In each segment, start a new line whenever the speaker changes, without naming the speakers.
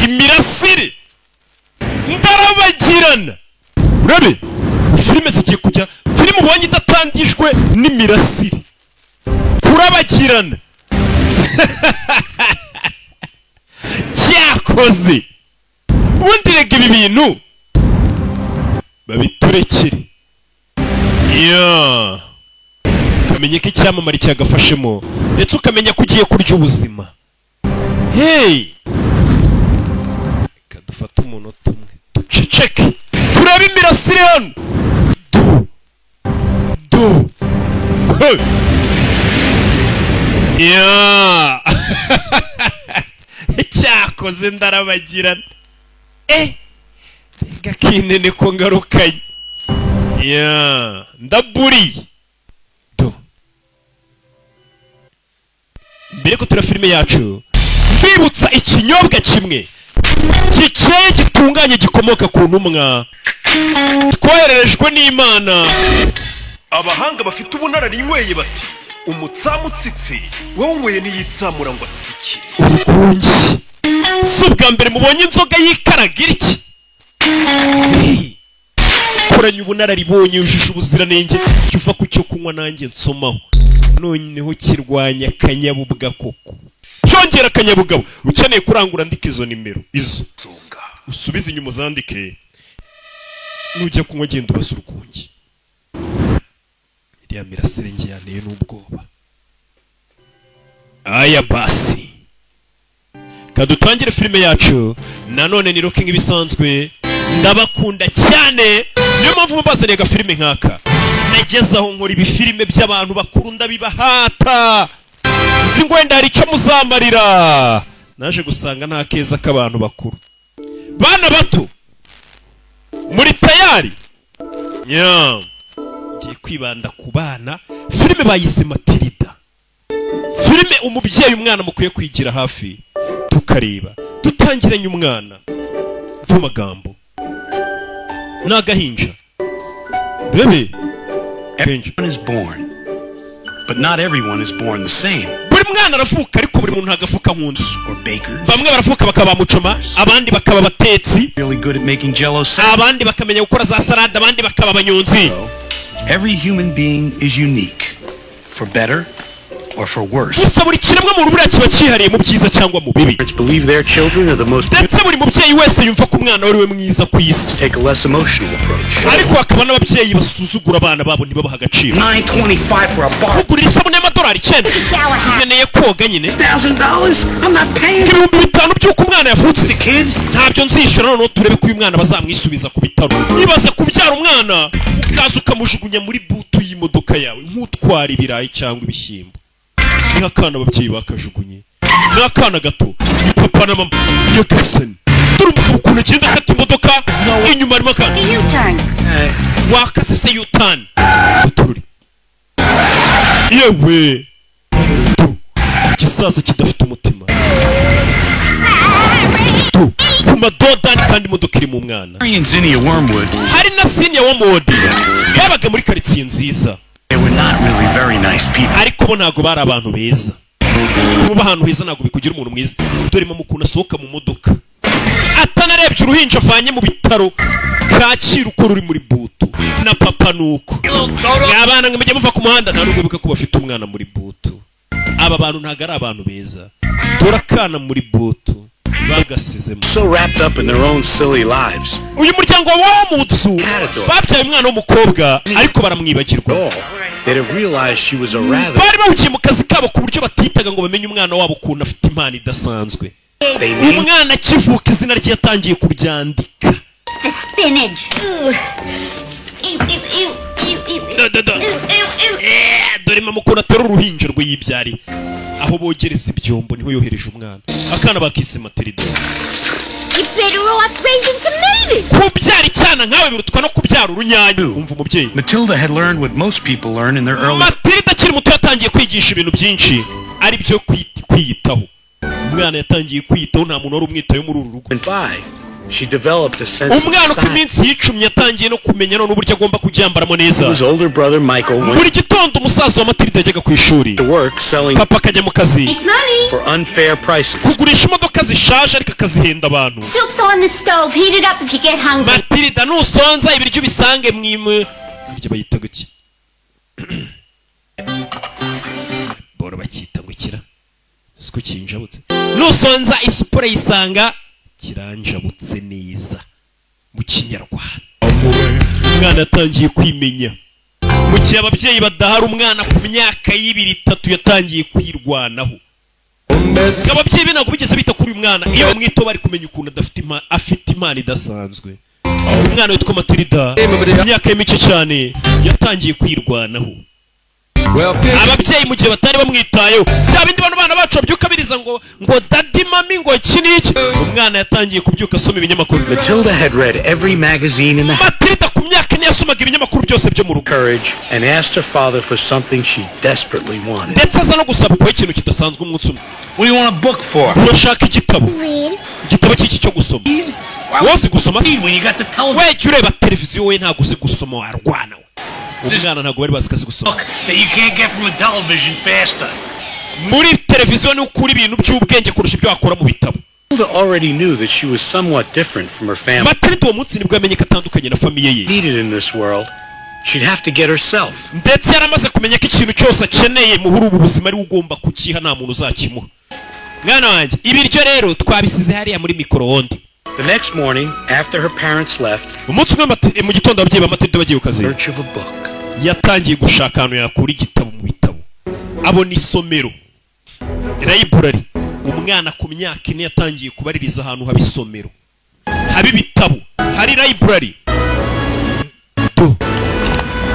imirasire ndarabagirana. Urabe filime zigiye kujya, filime ubonye idatangijwe n'imirasire kurabagirana. cyakoze ubundi rega ibi bintu babiturekere. Ukamenya ko icyamamare cyagafashemo ndetse ukamenya ko ugiye kurya ubuzima. Hey, reka dufate umunota umwe duceceke turabe imirasire hano. Cyakoze ndarabagirana. Rega kinene ko ngarukanye. Ndaburiye. Mbere ko tura filime yacu mbibutsa ikinyobwa kimwe gikeye gitunganye gikomoka ku ntumwa twohererejwe n'Imana.
Abahanga bafite ubunararibonye bati umutsamu utsitse wonyweye n'iyitsamura ngo atsikire.
Urukungi si ubwa mbere mubonye inzoga yikaragira iki. Koranya ubunararibonye yujuje ubuziranenge cyuva ku cyo kunywa nanjye nsomaho. Noneho kirwanya akanyabubwa koko. Cyongera akanyabugabo. Ukeneye kurangura ndika izo nimero izo usubize inyuma uzandike. Nujya kunywa genda ubasa urukungi. Iriya mirasire njyaniye n'ubwoba. Aya basi kadutangire filime yacu. Nanone ni rocking ibisanzwe. Ndabakunda cyane, niyo mpamvu mubazaniye agafilime nkaka. Nageze aho nkora ibifilime by'abantu bakuru ndabibahata. Nzi ngo wenda hari icyo muzamarira. Naje gusanga nta keza k'abantu bakuru. Bana bato muri tayari? Ngiye kwibanda ku bana. Filime bayise Matilda. Filime umubyeyi umwana mukwiye kwigira hafi tukareba. Tutangiranye umwana vumagambo n'agahinja. Rebe
everyone is born, but not everyone is born the same.
Buri mwana aravuka ariko buri muntu ntagafuka nkunzi.
Or bakers.
Bamwe baravuka bakaba mucoma, abandi bakaba batetsi,
really good at making jello salad.
Abandi bakamenya gukora za salade, abandi bakaba abanyonzi.
Every human being is unique, for better or for worse.
Gusa buri kiremwa muntu buriya kiba cyihariye mu byiza cyangwa mu bibi.
Believe their children are the most.
Ndetse buri mubyeyi wese yumva ko umwana we mwiza ku isi.
Take a less emotional approach.
Ariko hakaba n'ababyeyi basuzugura abana babo ntibabaha agaciro.
$9.25 for a bar.
Kugurira isabune y'amadolari 9. Nkeneye koga nyine.
$1,000? I'm not paying.
$5,000 by'uko umwana yavutse. The kid? Ntabyo nzishura noneho turebe ko uyu mwana bazamwisubiza ku bitaro. Ibaze kubyara umwana ukaza ukamujugunya muri butu y'imodoka yawe nk'utwara ibirayi cyangwa ibishyimbo. Ni akana ababyeyi bakajugunye. Ni akana gato. Ni papa na mama. Yagasani. Dore umugabo ukuntu agenda akata imodoka inyuma arimo akana. Wakase se U-turn. Tururi. Yewe. Igisaza kidafite umutima. Ku madodani kandi imodoka iri mu mwana. Hari na Senior Wormwood. Yabaga muri karitsiye nziza.
They were not really very nice people.
Ariko bo ntago bari abantu beza. Kuba ahantu heza ntago bikugira umuntu mwiza. Dore mu mukunda asohoka mu modoka atanarebye uruhinja avanye mu bitaro Kacyiru uko ruri muri butu na papa nuko abana ngo mujye muva ku muhanda nta nubwo bika ko bafite umwana muri butu. Aba bantu ntago ari abantu beza. Dore akana muri butu bagasizemo.
So wrapped up in their own silly lives.
Uyu muryango wa Mutsu babyaye umwana w'umukobwa ariko baramwibagirwa.
They'd have realized she was a rather.
Bari bawugiye mu kazi kabo ku buryo batitaga ngo bamenye umwana wabo ukuntu afite impano idasanzwe. Umwana kivuka izina rye yatangiye kuryandika.
The spinach.
Dore mama ukuntu atera uruhinja rwe yibyari. Aho bogereza ibyombo niho yohereje umwana. Akana bakise Matilda. Kubyara icyana nkawe birutwa no kubyara urunyanya. Umva umubyeyi.
Matilda had learned what most people learn in their early.
Matilda akiri muto yatangiye kwigisha ibintu byinshi ari byo kwiyitaho. Umwana yatangiye kwiyitaho nta muntu wari umwitaho muri uru rugo.
She developed a sense of
umwana uko
style.
iminsi yicumye yatangiye no kumenya none uburyo agomba kuryambaramo neza.
His older brother Michael
buri
went
gitondo umusaza wa Matilda yajyaga ku ishuri,
to work selling
papa akajya mu kazi
for unfair prices.
kugurisha imodoka zishaje ariko akazihenda abantu.
Soup's on the stove. Heat it up if you get hungry.
Matilda nusonza ibiryo bisange mwimwe ibyo bayita guki boro bakita ngo ikira siko kinjabutse. Nusonza isupure yisanga kiranjabutse neza mu kinyarwanda. Umwana yatangiye kwimenya mu gihe ababyeyi badahari. Umwana ku myaka y'ibiri itatu yatangiye kwirwanaho. Ababyeyi be ntabwo bigeze bita kuri uyu mwana, iyo bamwitaho bari kumenya ukuntu afite impano idasanzwe. Umwana witwa Matilda mu myaka ye mike cyane yatangiye kwirwanaho. Ababyeyi mu gihe batari bamwitayeho, bya bindi bana bacu babyuka biriza ngo daddy mami ngo iki n'iki, umwana yatangiye kubyuka asoma ibinyamakuru.
Matilda had read every magazine in the
Matilda ku myaka ine yasomaga ibinyamakuru byose byo mu rugo.
Courage and asked her father for something she desperately wanted.
Ndetse aza no gusaba ko ikintu kidasanzwe umunsi umwe.
What do you want a book for?
Urashaka igitabo?
Read.
Igitabo cy'iki cyo gusoma. Wowe gusoma se?
When you got the television.
Wewe jya ureba televiziyo, we ntabwo uzi gusoma warwana. Umwana ntabwo bari bazi kazi gusoma.
That you can't get from a television faster.
Muri televiziyo ni ukuri ibintu by'ubwenge kurusha ibyo wakora mu bitabo.
Matilda already knew that she was somewhat different from her family.
Matilda uwo munsi nibwo yamenye ko atandukanye na famiye ye.
Needed in this world, she'd have to get herself.
Ndetse yaramaze kumenya ko ikintu cyose akeneye mu buri ubu buzima ari ugomba kukiha, nta muntu uzakimuha. Mwana wanjye, ibiryo rero twabisize hariya muri micro-onde.
The next morning, after her parents left,
Umunsi umwe mu gitondo ababyeyi ba Matilda bagiye ku kazi,
search of a book.
yatangiye gushaka ahantu yakura igitabo mu bitabo. Abona isomero, library. Umwana ku myaka ine yatangiye kubaririza ahantu haba isomero, haba ibitabo, hari library.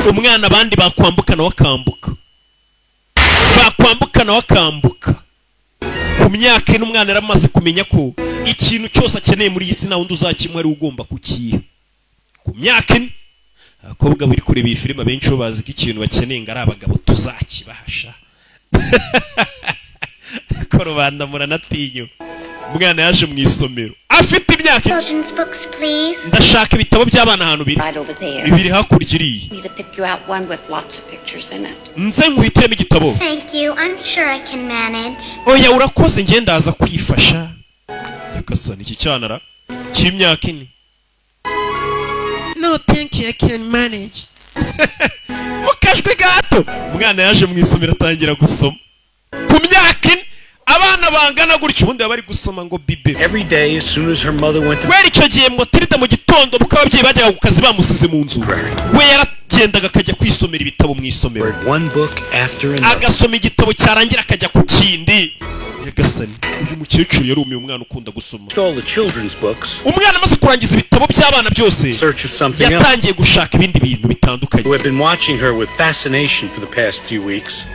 Umwana abandi bakwambukana wakambuka, bakwambukana wakambuka. Ku myaka ine umwana yaramaze kumenya ko ikintu cyose akeneye muri iyi si nta wundi uzakimuha, ari ugomba kukiha. Ku myaka ine abakobwa buri kureba iyi filime abenshi bo bazi ko ikintu bakeneye ngo ari abagabo tuzakibahasha. Ko rubanda muranatinya. Umwana yaje mu isomero afite imyaka.
Children's books, please.
Ndashaka ibitabo by'abana ahantu biri.
Right over there.
Bibiri hakurya iriya.
Need to pick you out one with lots of pictures in it.
Nze nguhitiremo igitabo.
Thank you. I'm sure I can manage.
Oya urakoze, njye ndaza kwifasha. Yagasana iki cyanara cy'imyaka ine. No thank you, I can manage. Mukajwe gato. Umwana yaje mu isomero atangira gusoma. Ku myaka ine abana bangana gutyo ubundi bari gusoma ngo bibe.
Every day, as soon as her mother went to
Wera icyo gihe Matilda mu gitondo buko ababyeyi bajyaga ku kazi bamusize mu nzu, we yaragendaga akajya kwisomera ibitabo mu isomero.
read one book after another.
Agasoma igitabo cyarangira akajya ku kindi. Yagasani uyu mukecuru yarumiye umwana ukunda gusoma.
All the children's books.
Umwana amaze kurangiza ibitabo by'abana byose,
Search of something else.
yatangiye gushaka ibindi bintu bitandukanye.
Who had been watching her with fascination for the past few weeks,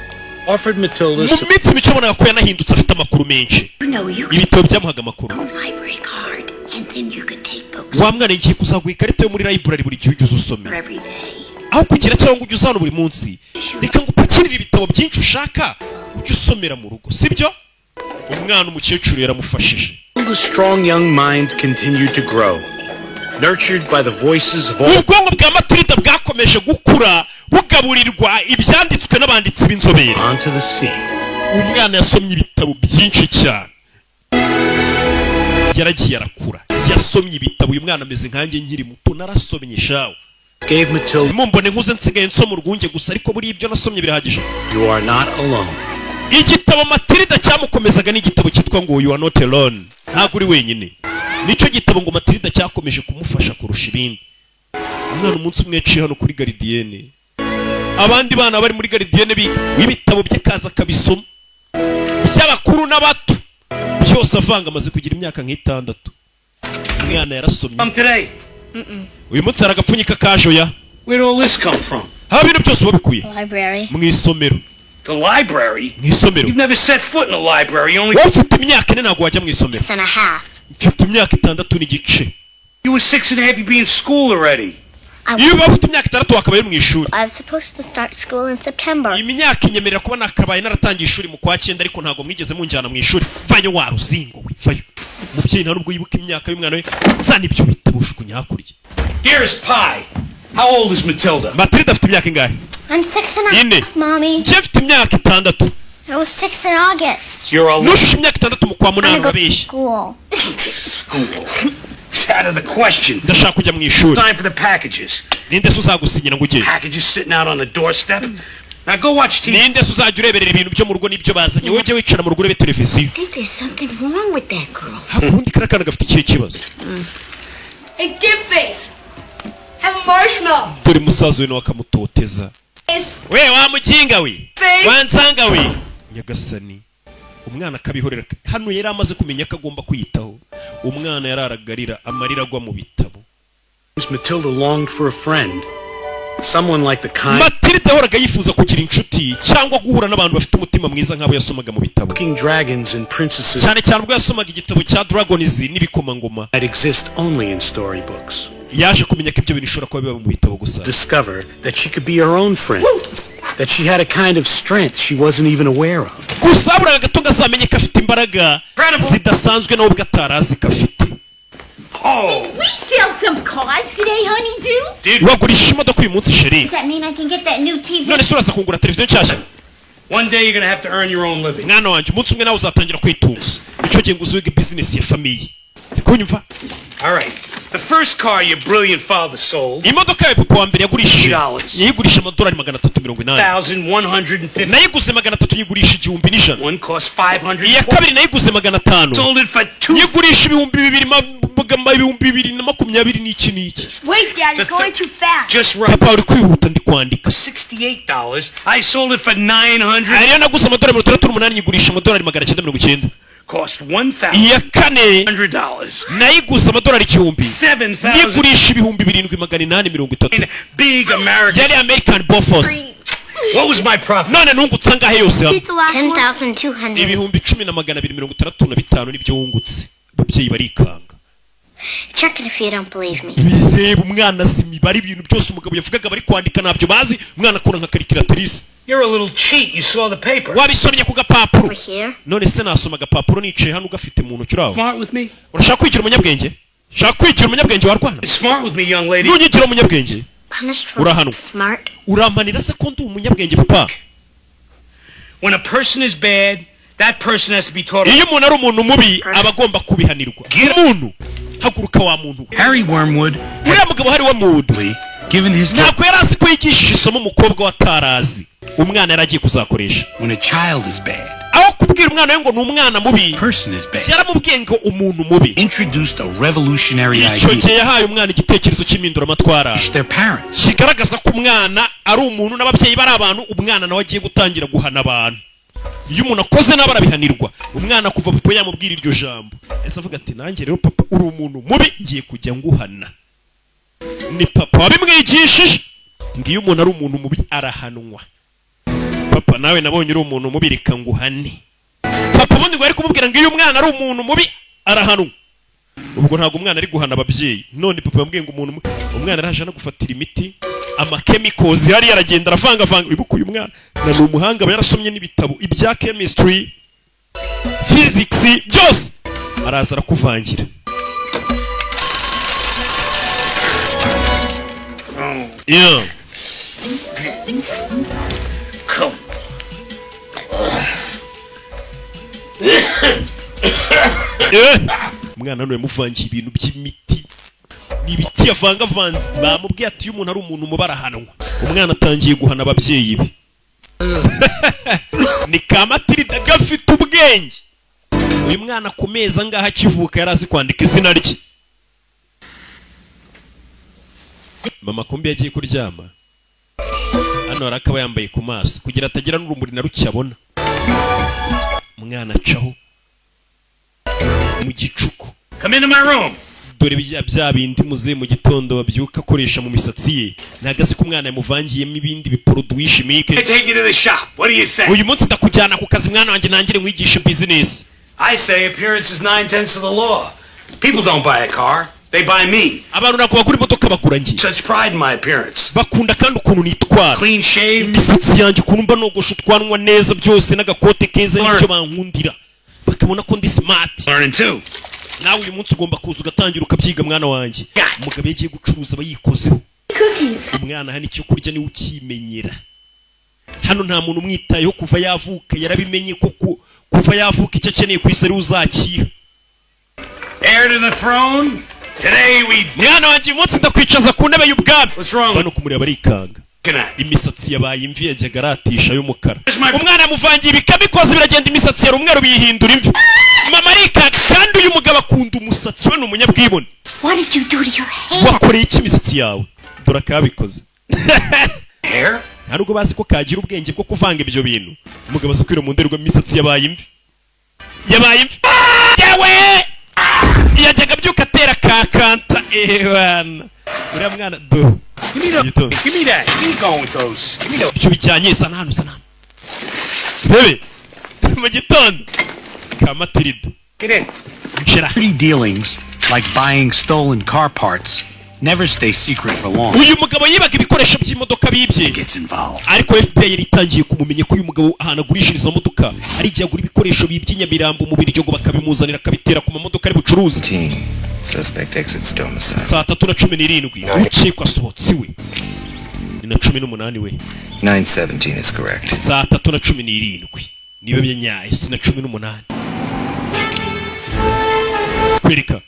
offered Matilda
Mu
some
minsi mike abonaga ko yanahindutse afite amakuru menshi.
You know, you could
Ibitabo byamuhaga amakuru.
own library card, and then you could take books
Wa mwana ngiye kuzaguha ikarita yo muri library buri gihe ujya usomera.
every day.
Aho kugira cyangwa ujya uzana buri munsi, reka ngo upakirire ibitabo byinshi ushaka ujya usomera mu rugo, sibyo? Umwana umukecuru yaramufashije.
The strong young mind continued to grow, nurtured by the voices of all.
Ubwonko bwa Matilda bwakomeje gukura bugaburirwa ibyanditswe n'abanditsi b'inzobere.
Onto the sea.
Umwana yasomye ibitabo byinshi cyane, yaragiye arakura, yasomye ibitabo. Uyu mwana ameze nkanjye nkiri muto, narasomye shawo.
Gave Matilda,
Mumbone nkuze nsigaye nsoma urwunge gusa, ariko buri ibyo nasomye birahagije.
you are not alone.
Igitabo Matilda cyamukomezaga ni igitabo cyitwa ngo You Are Not Alone, ntabwo uri wenyine. Nicyo gitabo ngo Matilda cyakomeje kumufasha kurusha ibindi. Umwana umunsi umwe yaciye hano kuri garidiyene, abandi bana bari muri garidiyene biga, w'ibitabo bye kaza kabisoma, by'abakuru n'abato byose avanga, amaze kugira imyaka nk'itandatu. Umwana yarasomye.
Today.
Uyu munsi hari agapfunyika kajoya.
Where did all this come from?
Haba ibintu byose wabikuye
Library.
mu isomero.
The library?
Mu isomero.
You've never set foot in a library. Only
Wowe ufite imyaka ine ntabwo wajya mu isomero.
6.5.
Mfite imyaka itandatu n'igice.
you were 6.5. You'd be in school already.
Iyo uba ufite imyaka itandatu wakabaye mu ishuri.
I was supposed to start school in September.
Imyaka inyemerera kuba nakabaye naratangiye ishuri mu kwa 9, ariko ntabwo mwigeze munjyana mu ishuri. Vayo waruzingo we, vayo. umubyeyi nta nubwo yibuka imyaka y'umwana we zana ibyo bitabo ujugunya hakurya.
Here's Pi. How old is Matilda?
Matilda afite imyaka ingahe?
I'm 6.5, Mommy.
Njye mfite imyaka 6.
I was 6 in August.
You're all
nushushe imyaka 6 mu kwa munani urabeshya.
School.
It's out of the question.
Ndashaka kujya mu ishuri.
Time for the packages.
Ninde se uzagusinyira ngo ujye?
Packages sitting out on the doorstep. Now go watch TV.
Ninde se uzajya ureberera ibintu byo mu rugo n'ibyo bazanye? Wowe jye wicara mu rugo urebe televiziyo.
I think there's something wrong with that girl.
Hakundi karakana gafite ikihe kibazo?
Hey, give face. Have a marshmallow.
Dore musaza we wakamutoteza. We wa muginga we. Wansanga we. Nyagasani. Umwana akabihorera hano yari amaze kumenya ko agomba kwiyitaho. Umwana yararagarira amarira agwa mu bitabo.
Matilda longed for a friend. Someone like the kind.
Matilda yahoraga yifuza kugira inshuti cyangwa guhura n'abantu bafite umutima mwiza nk'abo yasomaga mu bitabo.
King dragons and princesses.
Cyane cyane ubwo yasomaga igitabo cya Dragons n'ibikomangoma.
That exist only in storybooks.
Yaje kumenya ko ibyo bintu bishobora kuba biba mu bitabo gusa.
Discover that she could be her own friend. That she had a kind of strength she wasn't even aware of.
Gusa aburaga gato ngazamenye ko afite imbaraga zidasanzwe nawe bwatarazi ko afite.
Oh,
We sell some cars today, honey,
Wagurisha imodoka uyu munsi sheri.
Does that mean I can get that new TV?
None se uraza kugura televiziyo nshyashya?
one day you're gonna have to earn your own living.
Mwana wanjye umunsi umwe nawe uzatangira kwitunga. Icyo gihe ngo uzuge business ya famiye. Kunyumva?
All right. The first car your brilliant father sold.
Imodoka ya papa wa mbere yagurishije.
$3.
Yigurisha amadolari 380.
1,150.
Nayiguze 300 yigurisha 1,100.
One cost 500.
Iya kabiri nayiguze 500.
Sold it for 2.
Yigurisha 2,220 n'iki n'iki.
Wait, Daddy, going too fast.
Just right.
Papa uri kwihuta ndi kwandika.
$68. I sold it for 900.
Ariyo naguze amadolari 308 yigurisha amadolari 990.
Cost $1,100.
Iya kane nayiguze amadolari 1,000.
7,000.
Yigurisha 7,830.
Big American.
Yari American Bofors.
What was my profit?
None nungutse angahe yose hamwe?
10,200.
10,255 nibyo wungutse. Ababyeyi barikanga.
Check it if you don't believe me.
Bireba umwana si imibare ibintu byose umugabo yavugaga bari kwandika ntabyo bazi. Umwana akora nka calculatrice.
You're a little cheat. You saw the paper.
Wabisomye ku gapapuro.
Over here.
None se nasoma agapapuro nicaye hano ugafite mu ntoki uraho.
Smart with me?
Urashaka kwigira umunyabwenge? Shaka kwigira umunyabwenge warwana?
Smart with me, young lady.
Nunyigira umunyabwenge.
Punished for
Urahanwa.
smart.
Urampanira se ko ndi umunyabwenge papa?
When a person is bad, that person has to be taught.
Iyo umuntu ari umuntu mubi aba agomba kubihanirwa. Umuntu haguruka wa muntu.
Harry Wormwood
Uriya mugabo hari wa mudu.
given his
Ntabwo yari azi ko yigishije isomo umukobwa watarazi. Umwana yari agiye kuzakoresha.
when a child is bad,
Aho kubwira umwana we ngo ni umwana mubi,
person is bad.
yaramubwiye ngo umuntu mubi.
Introduced a revolutionary
Icyo
idea.
gihe yahaye umwana igitekerezo cy'impinduramatwara
Their parents.
kigaragaza ko umwana ari umuntu n'ababyeyi bari abantu, umwana nawe agiye gutangira guhana abantu. Iyo umuntu akoze nabi arabihanirwa. Umwana kuva papa yamubwira iryo jambo ese avuga ati nanjye rero papa uri umuntu mubi ngiye kujya nguhana. Ni papa wabimwigishije. Ngiyo umuntu ari umuntu mubi arahanwa. Papa nawe nabonye uri umuntu mubi reka nguhane. Papa ubundi ngo ari kumubwira ngo iyo umwana ari umuntu mubi arahanwa. Ubwo ntabwo umwana ari guhana ababyeyi. None papa yambwiye ngo umwana araje no gufatira imiti amakemikozi hari yaragenda aravanga ibuka uyu mwana na ni umuhanga aba yarasomye n'ibitabo ibya chemistry physics byose araza arakuvangira. Yeah.
Come.
Umwana none yamuvangiye ibintu by'imiti n'ibiti yavangavanze. Bamubwiye ati iyo umuntu ari umuntu mubarahanwa. Umwana atangiye guhana ababyeyi be. Ni Kamatirida gafite ubwenge. Uyu mwana ku meza angaha akivuka yari azi kwandika izina rye. Mama kumbi yagiye kuryama. Hano arakaba yambaye ku maso kugira atagira n'urumuri na ruke abona. Umwana acaho mu gicuku.
Come into my room.
Dore bya bindi muze mu gitondo babyuka akoresha mu misatsi ye. Nagaze ko umwana yamuvangiyemo ibindi biproduit chimique.
I take you to the shop. What do you say?
Uyu munsi ndakujyana ku kazi mwana wanjye nangire nkwigishe business.
I say appearance is 9/10 of the law. People don't buy a car. They buy me.
Abantu nako bagura imodoka bagura njye.
Such pride in my appearance.
Bakunda kandi ukuntu nitwara.
Clean shaved.
Imisatsi yanjye ukuntu mba nogosha utwanwa neza byose n'agakote keza n'icyo bankundira. Bakabona ko ndi smart.
Learning too.
nawe uyu munsi ugomba kuza ugatangira ukabyiga mwana wanjye. Umugabo yagiye gucuruza abayikozeho.
Cookies.
Umwana hano icyo kurya niwe ukimenyera. Hano nta muntu umwitayeho kuva yavuka, yarabimenye ko kuva yavuka icyo akeneye ku isi ari uzakira.
Heir to the throne. Today we.
Mwana wanjye uyu munsi ndakwicaza ku ntebe y'ubwami. Bano kumureba arikanga. Imisatsi yabaye imvi yajyaga aratisha y'umukara. Umwana amuvangiye ibikabikoze biragenda imisatsi yari umweru biyihindura imvi. Mama arikanga kandi uyu mugabo akunda umusatsi we ni umunyabwibone.
What did you do to your hair?
Wakoreye iki imisatsi yawe? Dore akabikoze.
Hair?
Ntabwo bazi ko kagira ubwenge bwo kuvanga ibyo bintu. Umugabo aza kwira mu nderwa imisatsi yabaye imvi. Yabaye imvi. Yewe! Yajyaga byuka atera kakanta bana. Uriya mwana do.
Give me that. Give me going with those. Give me those.
Icyo bijyanye sana. Bebe. Mu gitondo. Kamatirida.
Get in. Dirty dealings, like buying stolen car parts, never stay secret for long.
Uyu mugabo yibaga ibikoresho by'imodoka bibye.
Gets involved.
Ariko FBI yari itangiye kumumenya ko uyu mugabo ahantu agurishiriza modoka ari igihe agura ibikoresho by'inyamirambo mu biryo ngo bakabimuzanira akabitera ku mamodoka ari bucuruzi.
Suspect exits domicile.
Saa 3:17 ukekwa asohotse iwe. Ni na 18 we.
917 is correct.
Saa 3:17 niwe byanyaye si na 18. Kwereka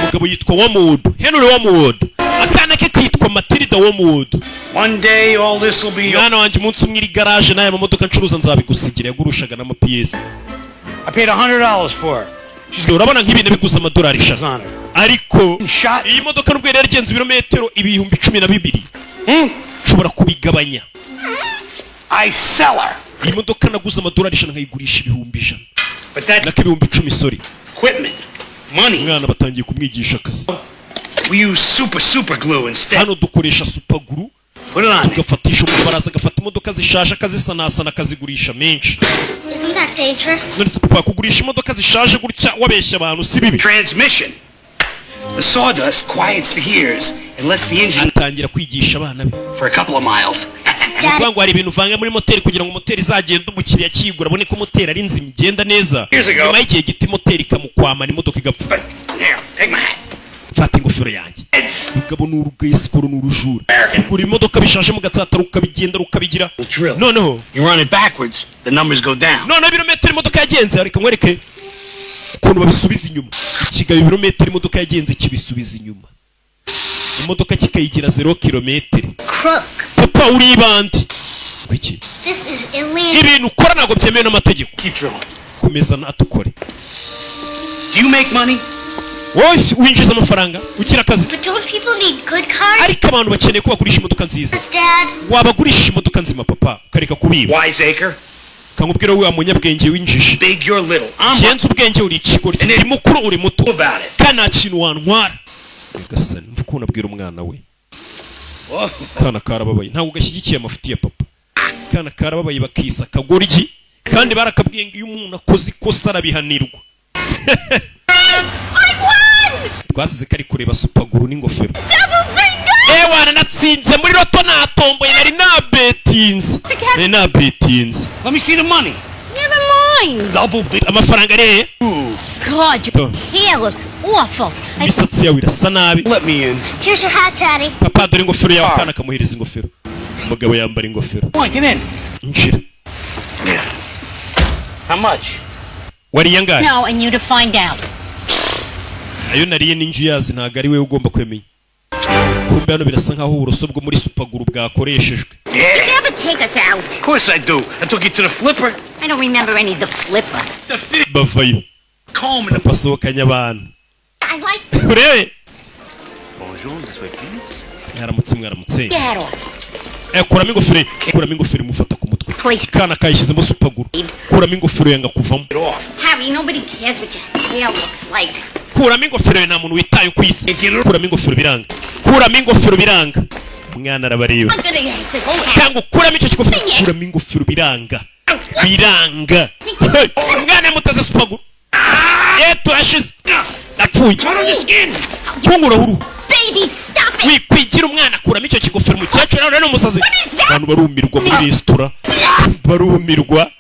umugabo yitwa Wormwood, Henry Wormwood. Akana ke kitwa Matilda Wormwood.
One day all this will be.
Mwana wanjye umunsi umwe iri garage naye amamodoka ncuruza nzabigusigira yagurushaga n'ama PS.
I paid $100 for her.
Urabona nk'ibintu biguza amadolari 100. Ariko iyi modoka nubwo yari yagenze ibirometero 12,000. Ushobora kubigabanya.
I sell her.
Iyi modoka naguze amadolari 100 nkayigurisha 1,000.
But that
naka 10,10 sorry.
Equipment, money.
Mwana batangiye kumwigisha akazi.
We use super glue instead.
Hano dukoresha super glue.
Put it on.
Tugafatisha umubaraza agafata imodoka zishaje akazisanasana akazigurisha menshi.
Isn't that dangerous?
None se papa kugurisha imodoka zishaje gutya wabeshya abantu si bibi.
Transmission. The sawdust quiets the gears and lets the engine
atangira kwigisha abana be
for a couple of miles.
Ngo hari ibintu vanga muri moteri kugira ngo moteri izagenda umukiriya kigura abone ko moteri ari nzima igenda neza. Nyuma y'igihe giti moteri ikamukwamana imodoka igapfa.
Take my hat.
Fata ingofero yanjye. Ugabo n'urugaysikoro n'urujura. Kugura imodoka bishaje mu gatsata rukabigenda rukabigira. Noneho
you run it backwards, the numbers go down.
Noneho ibirometero imodoka yagenze ariko nkwereke ukuntu babisubiza inyuma. Ikigabe ibirometero imodoka yagenze kibisubiza inyuma. Imodoka kikayigira 0 kilometero. Papa uri bandi. Wiki.
This is illegal.
Ibintu ukora ntabwo byemewe n'amategeko.
Keep drilling.
Komeza natukore.
Do you make money?
Wowe winjiza amafaranga ukira akazi.
But don't people need good cars?
Ariko abantu bakeneye ko bagurisha imodoka nziza.
Dad.
Wabagurisha imodoka nzima papa ukareka kubiba.
Wiseacre.
Kangubwira we wamunyabwenge winjije.
Big you're little.
Yenze ubwenge uri ikigori. Ndi mukuru uri muto. Kana kintu wantwara. Gasani mvuko unabwira umwana we. Kana karababaye ntabwo gashyigikiye amafuti ya papa. Kana karababaye bakisa kagoryi kandi barakabwiye ngo iyo umuntu akoze ikosa arabihanirwa. Twasize kari kureba supaguru n'ingofero. Ewana natsinze muri loto natomboye nari nabetinze. Nabetinze.
Let me see the money.
Never mind.
Double bit.
Amafaranga re.
God, your hair looks awful.
Imisatsi yawe irasa nabi.
Let me in.
Here's your hat, Daddy.
Papa dore ingofero yawe kana kamuhereza ingofero. Umugabo yambara ingofero.
Come on, get in.
Njira.
How much?
Wari yangaye?
No, and you to find out.
Ayo nariye n'inju yazi ntago ari we ugomba kwemenya. Kumbe hano birasa nkaho uburoso bwo muri supaguru bwakoreshejwe.
You never take us out.
Of course I do. I took you to the flipper.
I don't remember any of the flipper.
The fit.
Bavayo.
Comb and the
Pasohokanya abantu.
I like
Urebe.
Bonjour, this way please.
Yaramutse mwaramutse.
Get off.
Kuramo ingofero. Kuramo ingofero mufata ku mutwe.
Please.
Kana kayishizemo supaguru. Kuramo ingofero yanga kuvamo.
Get off.
Harry, nobody cares what your hair looks like.
Kuramo ingofero nta muntu witaye kwisi. Kuramo ingofero biranga. Kuramo ingofero biranga. Umwana arabareba.
I'm gonna hate this hat.
Kango kuramo icyo kigofero. Kuramo ingofero biranga. Biranga. Umwana mutaze supaguru. Turashize. Napfuye.
Turn on your skin.
Kungura huru.
baby, stop it!
wikwigira umwana akuramo icyo kigofero umukecuru nawe n'umusazi abantu barumirwa muri resitora barumirwa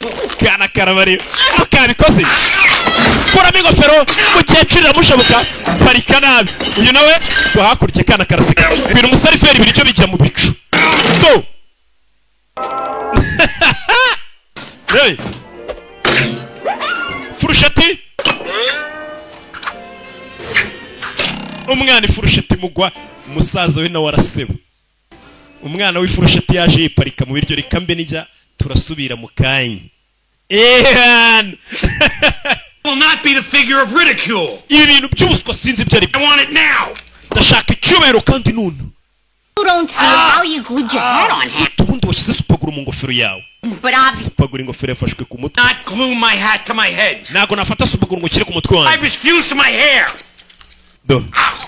kana karabareba akabikoze kuramo ingofero umukecuru iramushabuka parika nabi uyu nawe ngo hakurya kana karaseka ibintu umusariferi biri cyo bijya mu bicu go hey furushati umwana ifurushati mugwa umusaza we nawe araseba umwana w'ifurushati yaje yiparika mu biryo rikambe nijya turasubira mu kanya
Will not be the figure of ridicule.
ibi bintu by'ubuswa sinzi ibyo ari
I want it now.
ndashaka icyubahiro kandi none
You don't see how you glued your hat on him.
ubundi washyize supaguru mu ngofero yawe
But obviously,
supaguru ingofero yafashwe ku mutwe
Not glue my hat to my head.
ntabwo nafata supaguru ngo nshyire ku mutwe
I
wanjye
refuse to my hair.
do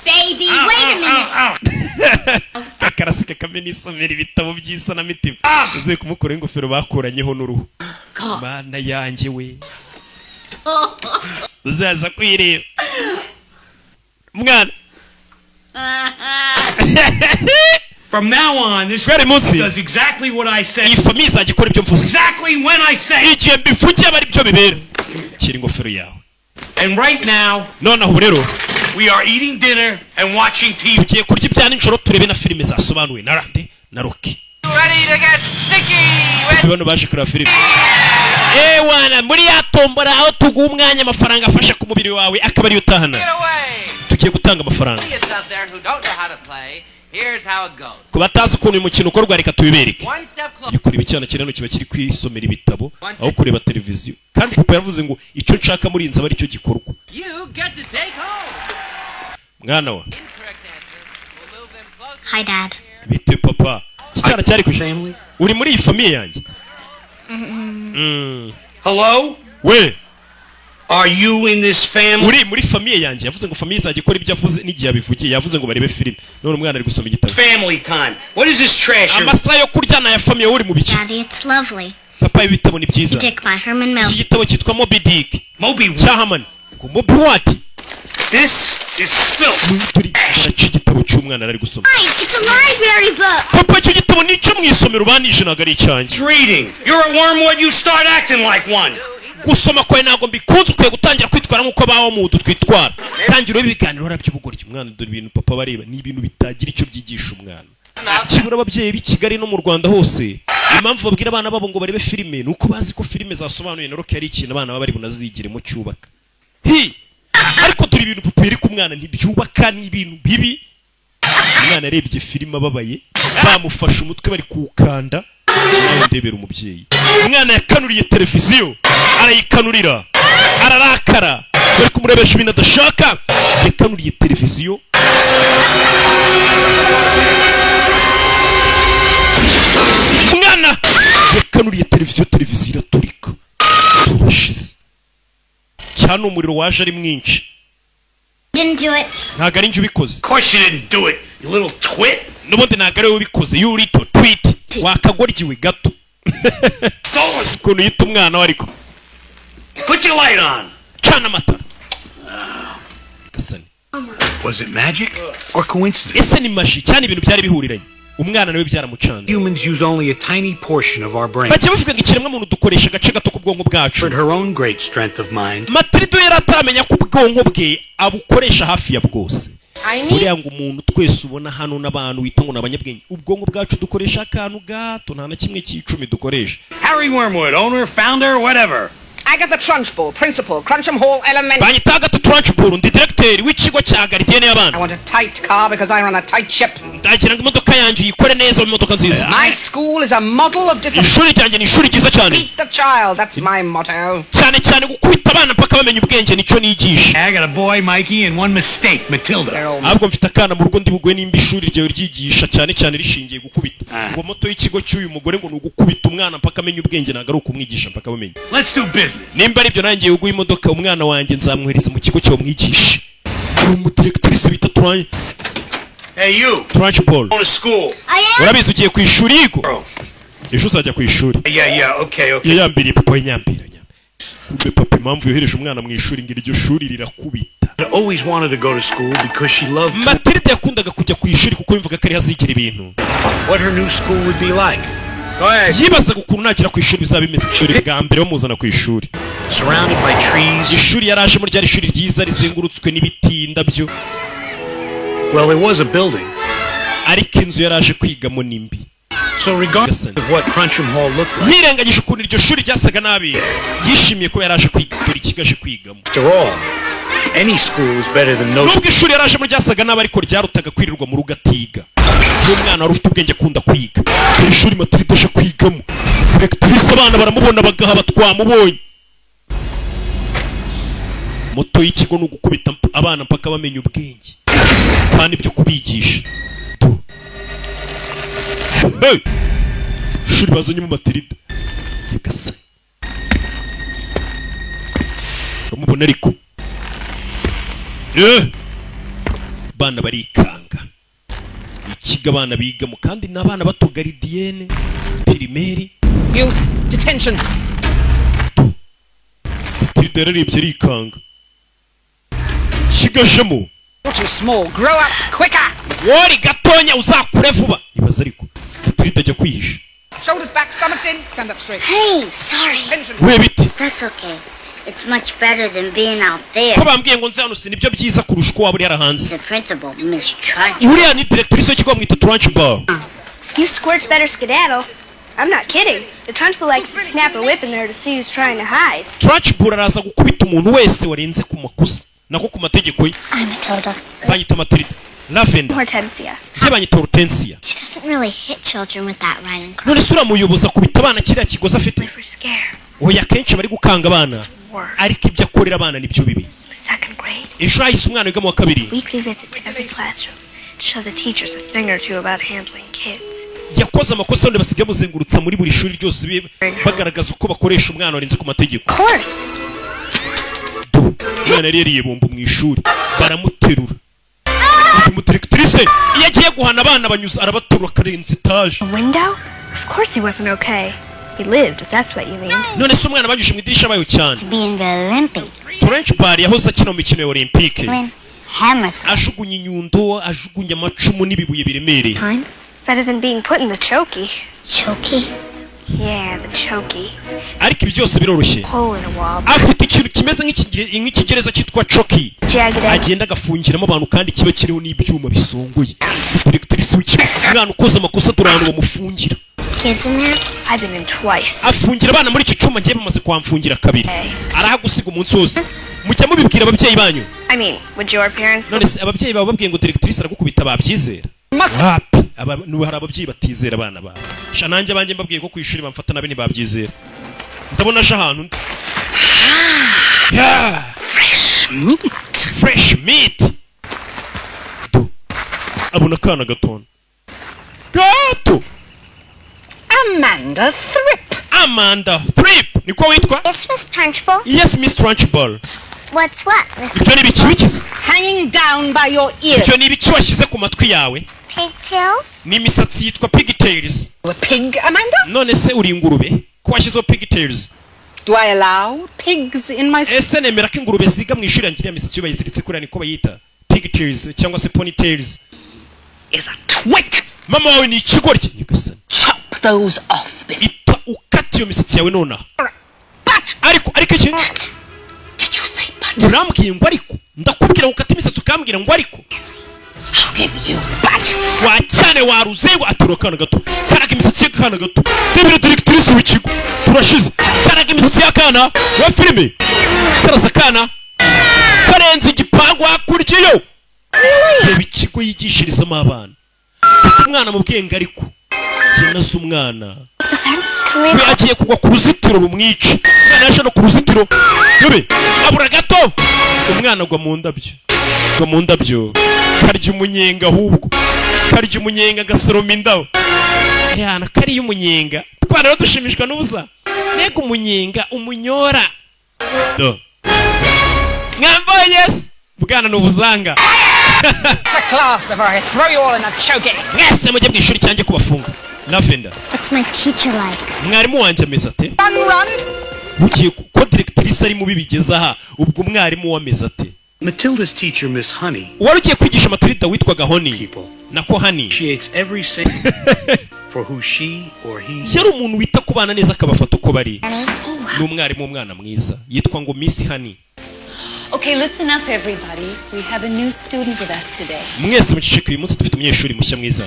baby, wait a minute.
akarasika kamwe n'isomera ibitabo by'isanamitima uziye kumukora ingofero bakuranyeho n'uruhu mana yanjye we uzaza kwireba mwana
From now on, this
Very munsi.
does exactly what I say.
iyi famiye izajya ikora ibyo mvuze
Exactly when I say.
igihe mbivugiye aba ari byo bibera shyira ingofero yawe
And right now,
noneho ubu rero
we are eating dinner and watching TV.
tugiye kurya ibya nijoro turebe na filime zasobanuwe na rande na roki
Ready to get sticky.
bano baje kureba filime wana muri ya tombora aho tuguha umwanya amafaranga afasha ku mubiri wawe akaba ariyo utahana
Get away.
tugiye gutanga amafaranga
Idiots out there who don't know how to play. Here's how it goes.
ku batazi ukuntu uyu mukino ukorwa reka tubibereke
One step closer.
iyo kureba icyana kirano kiba kiri kwisomera ibitabo aho kureba televiziyo kandi papa yavuze ngo icyo nshaka muri iyi nzu aba aricyo gikorwa
You get to take home.
mwana wa
Incorrect answer. We'll move them closer.
Hi, Dad.
bite papa iki cyana cyari ku ishuri
Family?
uri muri iyi famiye yanjye
Hello?
we
Are you in this family?
uri muri famiye yanjye yavuze ngo famiye izajya ikora ibyo avuze n'igihe yabivugiye yavuze ngo barebe filime none umwana ari gusoma igitabo
Family time. What is this trash?
amasaha yo kuryana ya famiye uri mu biki
Daddy, it's lovely.
papa ibitabo ni byiza
Dick by Herman
iki
Melville.
gitabo cyitwa Moby Dick
Moby,
cyahamani ngo Moby what
this is filth.
turi araca igitabo cy'umwana ari gusoma
Guys, it's a library book.
papa icyo gitabo ni icyo mu isomero ubanije ntabwo ari icyanjye
It's reading. You're a wormwood, you start acting like one.
gusoma kwawe ntabwo mbikunze ukwiye gutangira kwitwara nk'uko abaho mu utu twitwara tangira urebe ibiganiro by'ubugoryi umwana dore ibintu papa bareba ni ibintu bitagira icyo byigisha umwana kibura ababyeyi b'i Kigali no mu Rwanda hose impamvu babwira abana babo ngo barebe filime ni uko bazi ko filime zasobanuye na rock ari ikintu abana baba bari bunazigire mu cyubaka ariko turi ibintu papa yari ku mwana ntibyubaka ni ibintu bibi umwana yarebye filime ababaye bamufashe umutwe bari kuwukanda nawe ndebera umubyeyi umwana yakanuriye televiziyo arayikanurira ararakara bari kumurebesha ibintu adashaka yakanuriye televiziyo umwana yakanuriye televiziyo iraturika turashize cyane umuriro waje ari mwinshi
Didn't do it.
ntabwo ari njye ubikoze
Of course you didn't do it, you little twit.
n'ubundi ntabwo ari wowe ubikoze you little twit wakagoryiwe gato ukuntu yita umwana we ariko
Put your light on.
cana amatara gasani
Was it magic or coincidence?
ese ni maji cyane ibintu byari bihuriranye umwana nawe byaramucanze
Humans use only a tiny portion of our brain.
bajya bavuga ngo ikiremwa muntu dukoresha agace gato k'ubwonko bwacu
But her own great strength of mind.
matirido yari ataramenya ko ubwonko bwe abukoresha hafi ya bwose buriya ngo umuntu twese ubona hano n'abantu wita ngo ni abanyabwenge ubwonko bwacu dukoresha akantu gato nta na kimwe cy'icumi dukoresha
Harry Wormwood, owner, founder, whatever.
I got the Trunchbull, principal, Crunch'em Hall Elementary.
banyita gatatu Trunchbull ndi directeur w'ikigo cya garidiyene
I
y'abana
want a tight car because I run a tight ship.
ndagira ngo imodoka yanjye uyikore neza mu modoka nziza
My school is a model of discipline.
ishuri ryanjye ni ishuri ryiza cyane
Beat the child, that's my motto.
cyane cyane gukubita abana mpaka bamenya ubwenge nicyo nigisha
I got a boy, Mikey, and one mistake, Matilda.
They're all
ahubwo mfite akana mu rugo ndi buguye nimba ishuri ryawe ryigisha cyane cyane rishingiye gukubita ngo moto y'ikigo cy'uyu mugore ngo ni ugukubita umwana mpaka amenya ubwenge ntabwo ari ukumwigisha mpaka bamenya
Let's do business.
nimba aribyo nanjye uguye imodoka umwana wanjye nzamwohereza mu kigo cyawe mwigisha uri umudirektorisi bita
Hey, you.
Trunchbull
Going to school.
I am.
urabizi ugiye ku ishuri yigo
Bro.
ejo uzajya ku ishuri
Yeah, okay.
yayambiriye papa we nyambira kumbe papa impamvu yohereje umwana mu ishuri ngo iryo shuri rirakubita
I always wanted to go to school because she loved
Matilde yakunda yakundaga kujya ku ishuri kuko yumvaga ko ari hazigira ibintu.
What her new school would be like. Go ahead.
Yibazaga ukuntu nagera ku ishuri bizaba bimeze ishuri bwa mbere bamuzana ku ishuri.
Surrounded by trees.
Ishuri yaraje muri ryari ishuri ryiza rizengurutswe n'ibiti indabyo.
Well, it was a building.
Ariko inzu yaraje kwigamo nimbi.
So regardless of what Crunchum Hall looked like.
Nirengagije ukuntu iryo shuri ryasaga nabi. Yishimiye ko yaraje kwiga dore ikigaje kwigamo.
After all, any school is better than no school.
Nubwo ishuri yaraje muri ryasaga nabi ariko ryarutaga kwirirwa mu rugo atiga. Umwana wari ufite ubwenge akunda kwiga. Ishuri Matilda aje kwigamo. Directrice abana baramubona bagahaba twamubonye. Moto y'ikigo no gukubita abana mpaka bamenya ubwenge. Kandi byo kubigisha. Hey! Shuri bazanye mu Matilda. Yagasa. Umubona ariko. Bana barikanga. Ikiga abana bigamo kandi n'abana bato garidienne, primaire.
You detention.
Matilda yarebye arikanga. Kigajemo.
You're too small. Grow up quicker.
Wori gatonya uzakure vuba. Ibaza ariko. Matilda ajya kwihisha.
Shoulders back, stomachs in. Stand up straight.
Hey, sorry.
We biti.
That's okay. It's much better than being out there.
Ko bambwiye ngo nze hano sinibyo byiza kurusha uko waba uri hanze.
The principal, Miss Trunch.
Uriya ni directrice w'ikigo mwita Trunchball.
You squirts better skedaddle. I'm not kidding. The Trunchbull likes to snap a whip in there to see who's trying to hide.
Trunchbull araza gukubita umuntu wese warenze ku makosa. Nako ku mategeko ye.
I'm Matilda.
Banyita Matilda. Lavender.
Hortensia.
Ye banyita Hortensia.
She doesn't really hit children with that riding crop.
None sura muyoboza kubita abana kiriya kigozi afite.
If we're scared.
Oya kenshi bari gukanga abana. Ariko ibyo akorera abana nibyo bibi.
Second grade.
Ejo hahise umwana wiga mu wa kabiri.
Weekly visit to every classroom to show the teachers a thing or two about handling kids.
Yakoze amakosa yose basigaye muzengurutsa muri buri shuri ryose bagaragaza uko bakoresha umwana warenze ku mategeko.
Of course.
Umwana yari yariye bombo mu ishuri baramuterura. Uyu directrice iyo agiye guhana abana banyuza arabaterura karenze etaje.
A window? Of course he wasn't okay. He lived, if that's what you mean.
None se umwana banyuje mu idirisha bayo cyane.
To be in the Olympics.
Trunchbull yahoze akina mu mikino ya Olympique.
Hammer.
Ajugunya inyundo, ajugunya amacumu n'ibibuye biremereye.
It's better than being put in the chokey.
Chokey?
Yeah, the chokey.
Ariko ibi byose biroroshye.
Hole in a wall.
Afite ikintu kimeze nk'ikigereza cyitwa chokey.
Jagged edge.
Agenda agafungiramo abantu kandi kiba kiriho n'ibyuma bisongoye. Directrice w'ikigo umwana ukoze amakosa turana bamufungira.
Kids in there?
I've been in twice.
Afungira abana muri icyo cyuma ngiye bamaze kwamfungira kabiri. Arahagusiga umunsi wose. Mujya mubibwira ababyeyi banyu.
I mean, would your parents?
None se ababyeyi babo babwiye ngo directrice aragukubita babyizera. Happy hari ababyeyi batizera abana babo. Sha nanjye abanjye mbabwiye ko ku ishuri bamfata nabe ntibabyizera. Ndabona aje ahantu. Yeah. Fresh meat. Abona kana gatona. Gato. Amanda Thripp. Niko witwa?
Yes, Miss Trunchbull.
Yes, Miss Trunchbull.
What's what, Miss?
Ibyo ni ibiki bikize?
Hanging down by your ears.
Ibyo ni ibiki washyize ku matwi yawe?
Pigtails?
Ni imisatsi yitwa pigtails.
A pig, Amanda?
None se uri ingurube? Ko washyizeho pigtails?
Do I allow pigs in my school?
Ese nemera ko ingurube ziga mu ishuri yanjye imisatsi bayiziritse kuriya niko bayita pigtails cyangwa se ponytails.
Is a twit.
Mama wawe ni ikigoryi. Nyagasani.
Chop those off.
Ita ukata iyo misatsi yawe nonaha.
But
Ariko iki?
did you say but?
Urambwiye ngo ariko ndakubwira ukata imisatsi ukambwira ngo ariko.
I'll give you but.
Wa cyane waruze ngo aturo kana gato. Karaga imisatsi y'akana gato. Tebira directrice w'ikigo. Turashize. Karaga imisatsi y'akana wa filime. Karaza kana. Karenze igipangu hakurya. Reba ikigo yigishirizamo abana. Umwana mu bwenge ariko. Yenaze umwana. We agiye kugwa ku ruzitiro rumwica. Umwana yaje no ku ruzitiro. Yobe, abura gato. Umwana agwa mu ndabyo. Agwa mu ndabyo. Karya umunyenga ahubwo. Karya umunyenga gasoroma indabo. Yana kari umunyenga. Twara dushimishwa n'ubusa. Nega umunyenga umunyora. Do. Ngambonyes. Bwana n'ubuzanga.
To class before I throw you all in a chokey.
Mwese mujye mu ishuri cyanjye kubafunga. Lavender.
What's my teacher like?
Mwarimu wanjye ameze ate?
Run.
Bugiye ko directrice ari mubi bigeza aha ubwo mwarimu wameze ate?
Matilda's teacher, Miss Honey,
wari ugiye kwigisha Matilda witwaga Honey
people
nako Honey
appreciates every single for who she or he
yari umuntu wita ku bana neza akabafata uko bari. Ni umwarimu w'umwana mwiza yitwa ngo Miss Honey.
Okay, listen up everybody. We have a new student with us today.
Mwese muceceke uyu munsi dufite umunyeshuri mushya mwiza.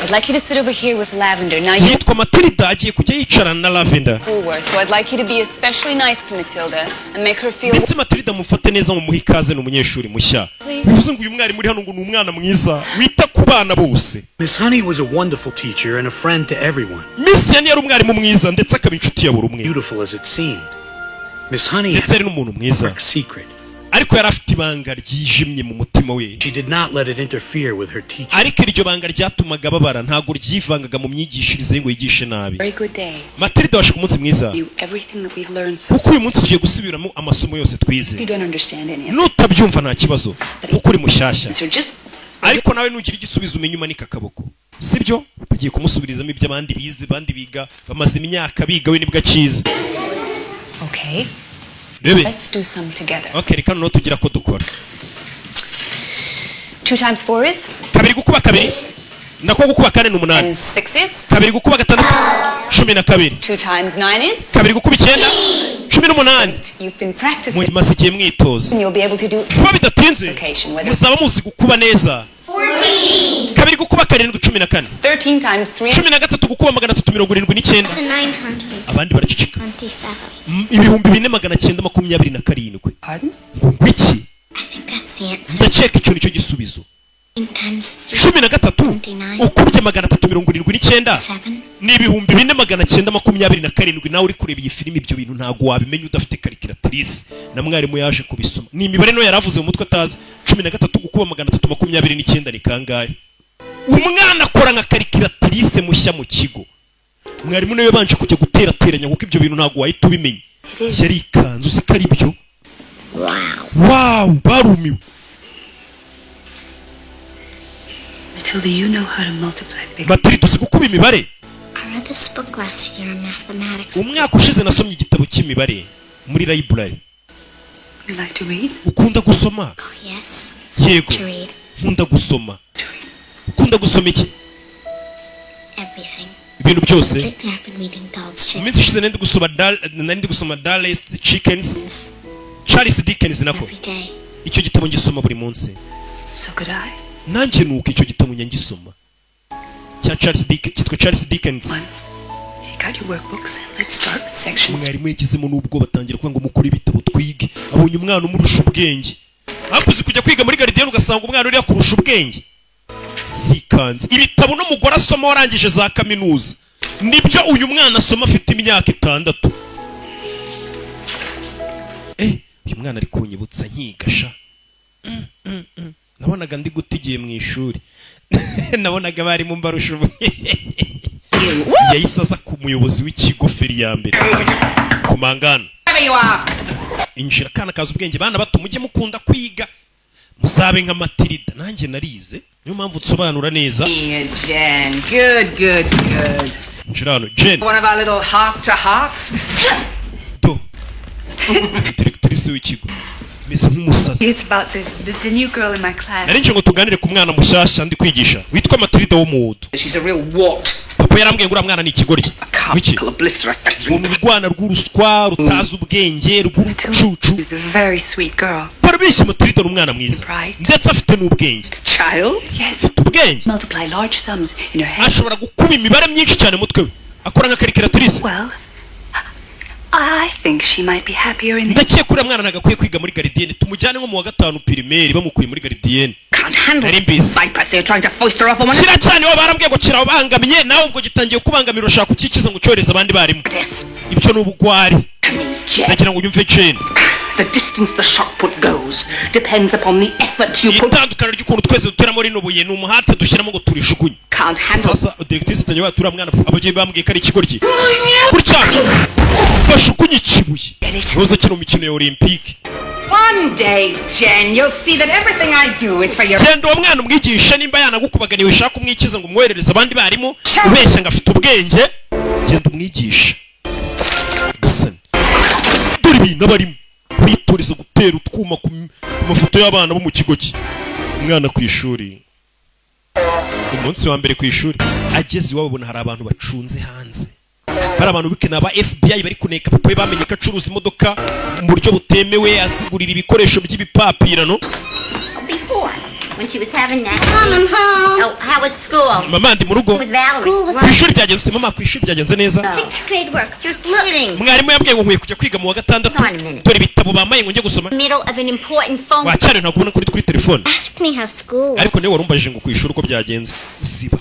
I'd like you to sit over here with Lavender. Now
yitwa Matilda agiye kujya yicarana na Lavender.
So I'd like you to be especially nice to Matilda and make her feel.
Ndetse Matilda mufate neza mu muhikaze n'umunyeshuri mushya. Bivuze ngo uyu mwarimu uri hano ngo ni umwana mwiza wita ku bana bose.
Miss Honey was a wonderful teacher and a friend to everyone.
Miss Honey yari umwarimu mwiza ndetse akaba inshuti ya buri umwe.
Beautiful as it seemed. Miss Honey
ndetse ari n'umuntu mwiza.
Secret.
Ariko yari afite ibanga ryijimye mu mutima we.
She did not let it interfere with her teaching.
Ariko iryo banga ryatumaga babara ntago ryivangaga mu myigishirize ngo yigishe nabi. Matilda washe ku munsi mwiza. Kuko uyu munsi tugiye gusubiramo amasomo yose twize. Nutabyumva nta kibazo kuko uri mushyashya. Ariko nawe nugira igisubizo umenye umanika akaboko. Sibyo? Bagiye kumusubirizamo ibyo abandi bize, abandi biga bamaze imyaka biga we nibwo akize.
Okay.
Rebe.
Let's do some together.
Okay, reka no tugira ko dukora.
2 times 4 is?
Kabiri gukuba kabiri. Nako gukuba kane n'umunani.
And 6 is?
Kabiri gukuba gatandatu. 12.
2 times 9 is?
Kabiri gukuba 9. 18.
You've been practicing.
Muri maze igihe mwitoza.
You'll be able to do.
Kuba bidatinze. Muzaba muzi gukuba neza.
14.
Kabiri gukuba 7 14.
13 times 3.
13 gukuba 379.
It's 900.
Abandi baracicika.
27.
Ibihumbi 4927.
Pardon?
Ngo iki?
I think that's the answer.
Ndakeka icyo nicyo gisubizo.
9 times 3.
13 ukubye 379
7.
ni ibihumbi 4927. Nawe uri kureba iyi filimi ibyo bintu ntago wabimenya udafite calculatrice na mwarimu yaje kubisoma. Ni imibare no yaravuze mu mutwe atazi. 13 gukuba 329 ni kangahe? Umwana akora nka calculatrice mushya mu kigo. Mwarimu nawe yabanje kujya guterateranya kuko ibyo bintu ntago wahita ubimenya. Yari ikanzu zikari byo. Wow, barumiwe.
Matilda, you know how to multiply big.
Matilda uzi gukuba imibare?
I read this book last year in mathematics.
Umwaka ushize nasomye igitabo cy'imibare muri library.
You like to read?
Ukunda gusoma?
Oh, yes.
Yego.
To read.
Nkunda gusoma. Ukunda gusoma iki?
Everything.
Ibintu byose.
Lately I've been reading Doll's Chicken.
Iminsi ishize nandi gusoma Dallas Chickens. Charles Dickens nako.
Every day.
Icyo gitabo ngisoma buri munsi.
So could I.
Nanjye nuko icyo gitabo nyangisoma. Cya Charles Dickens, cyitwa Charles Dickens.
Got your workbooks and let's start with section.
Mwarimu yagizemo n'ubwo batangira kuvuga ngo mukore ibitabo twige. Abonye umwana umurusha ubwenge. Akuzi kujya kwiga muri gardienne ugasanga umwana uri yakurusha ubwenge. Hikanze. Ibitabo no mugora asoma warangije za kaminuza. Nibyo uyu mwana asoma afite imyaka 6. Uyu mwana ari kunyibutsa nkigasha. Nabonaga ndi gutigiye mu ishuri. Nabonaga bari mu mbarusha yayisaza ku muyobozi w'ikigo feri ya mbere kumangana injira kana kaza ubwenge bana bato mujye mukunda kwiga musabe nka Matilda nanjye narize niyo mpamvu nsobanura neza.
Jen, good.
Injira hano Jen,
one of our little heart to hearts.
Do directrice w'ikigo meze nk'umusazi.
It's about the new girl in my class.
Narinje ngo tuganire ku mwana mushyashya ndi kwigisha witwa Matilda wo mudo.
She's a real wart.
Papa yarambwiye ngo mwana ni ikigoryi. Wiki urwana rw'uruswa rutazi ubwenge rw'urucucu.
She's a very sweet girl.
Parabishye Matilda n'umwana mwiza ndetse afite n'ubwenge.
Child? Yes.
Ubwenge.
Multiply large sums in her head.
Ashobora gukuba imibare myinshi cyane mutwe we. Akora nka calculatrice.
Well, I think she might be happier in the...
Ndakiye kuri mwana nagakwiye kwiga muri gardienne tumujyane nko mu wa 5 primaire bamukuye muri gardienne.
Can't handle bypass you're trying to foist her off on one.
Kira cyane wa barambwiye ngo kira bangamye nawe ubwo gitangiye kubangamira urashaka kukikiza ngo cyoreza abandi barimo. Ibyo n'ubugwari. Nagira ngo unyumve Jane.
The distance the shot put goes depends upon the effort you put.
Itandukana ry'ukuntu twese dutera muri no buye n'umuhate dushyiramo ngo turishukunye.
Can't handle.
Sasa directrice tanyo tura mwana abagiye bambwiye kari ikigoryi. Kuri cyane. Bashukunye ikibuye. Roza kino mikino ya Olympique.
One day, Jen, you'll see that everything I do is for your...
Jen, uwo mwana umwigisha nimba yanagukubaganiye ushaka umwikiza ngo umwoherereze abandi barimo ubeshya ngo afite ubwenge. Genda umwigisha. Gasani. Dore ibintu abarimo. Witoreza gutera utwuma ku amafoto y'abana bo mu kigo cye. Umwana ku ishuri, umunsi wa mbere ku ishuri, ageze iwabo abona hari abantu bacunze hanze. Hari abantu bikena aba FBI bari kuneka papa bamenye ko acuruza imodoka mu buryo butemewe, azigurira ibikoresho by'ibipapirano.
Before, when she was having that. Mom, I'm home. Oh, how was school?
Mama ndi mu rugo.
With Valerie.
School was ishuri byagenze, mama ku ishuri byagenze neza.
6th grade work. You're kidding.
Mwarimu yabwiye ngo nkwiye kujya kwiga mu wa gatandatu. Dore ibitabo bambaye ngo njye gusoma.
Middle of an important phone.
Wacyane ntabwo ubona kuri telefone.
Ask me how school.
Ariko niwe warumbajije ngo ku ishuri uko byagenze. Ziba.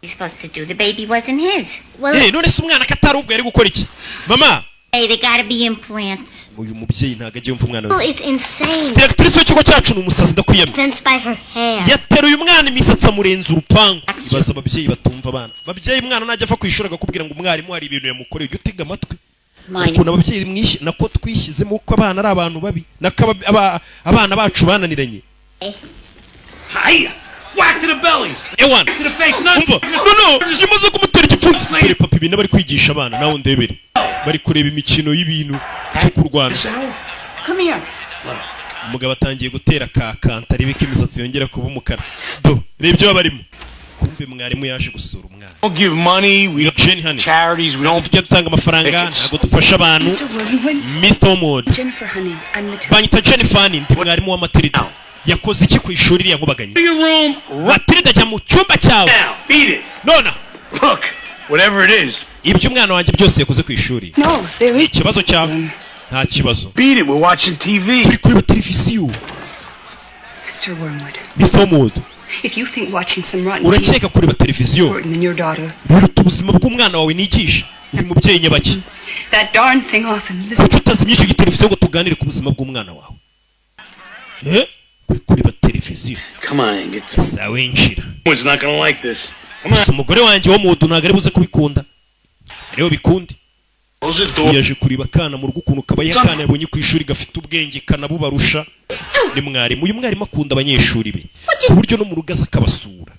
He's supposed to do. The baby wasn't his.
Well, none se umwana katari ubwo yari gukora iki? Mama.
Hey, they gotta be implants.
Uyu mubyeyi ntago agiye umva umwana we.
School is insane.
Directrice w'ikigo cyacu ni umusazi ndakwiyamye.
Fenced by her hair.
Yateruye umwana imisatsi amurenza urupangu. Ibaza ababyeyi batumva abana. Ababyeyi umwana najya ava ku ishuri agakubwira ngo umwarimu hari ibintu yamukoreye, ujye utega amatwi. Ukuntu ababyeyi mwishi nako twishyizemo uko abana ari abantu babi. Nako abana bacu bananiranye.
Hiya! Whack to the belly!
Ewan!
To the face, not...
No! Zimaze kumutera igipfunsi! Dore papa ibintu bari kwigisha abana, nawe ndebere. Bari kureba imikino y'ibintu cyo kurwana.
Come here.
Umugabo atangiye gutera kakanta arebe ko imisatsi yongera kuba umukara. Do, rebyo babarimo. Kumbe mwarimu yaje gusura umwana.
Don't give money, we don't charities, we don't...
Tujya dutanga amafaranga, ntabwo dufasha abantu. Mr. Omod.
Jennifer, honey, I'm Matilda.
Banyita Jennifer, ndi mwarimu wa Matilda. Yakoze iki ku ishuri iriya nkubaganye? Matilda ajya mu cyumba cyawe.
Beat it.
Nona.
Look, whatever it is.
Ibyo umwana wanjye byose yakoze ku ishuri.
No, there is...
Ikibazo cyawe nta kibazo.
Beat it, we're watching TV.
Turi kureba televiziyo.
Mr. Wormwood.
Mr. Omod.
If you think watching some rotten
urakeka kureba televiziyo
important than your daughter.
biruta ubuzima bw'umwana wawe nigisha. Uyu mubyeyi nyabaki.
That darn thing off and listen.
Kuki utazimye icyo televiziyo ngo tuganire ku buzima bw'umwana wawe? Kureba televiziyo.
Come on, get this.
Sawe njira.
One's not gonna like this. Come on.
Umugore wanjye wo mudu ntago ari buze kubikunda. Rero bikundi. Yaje kureba kana mu rugo ukuntu kabaye kana yabonye ku ishuri gafite ubwenge kanabubarusha. Ni mwarimu, uyu mwarimu akunda abanyeshuri be. Ku buryo no mu rugo aza akabasura.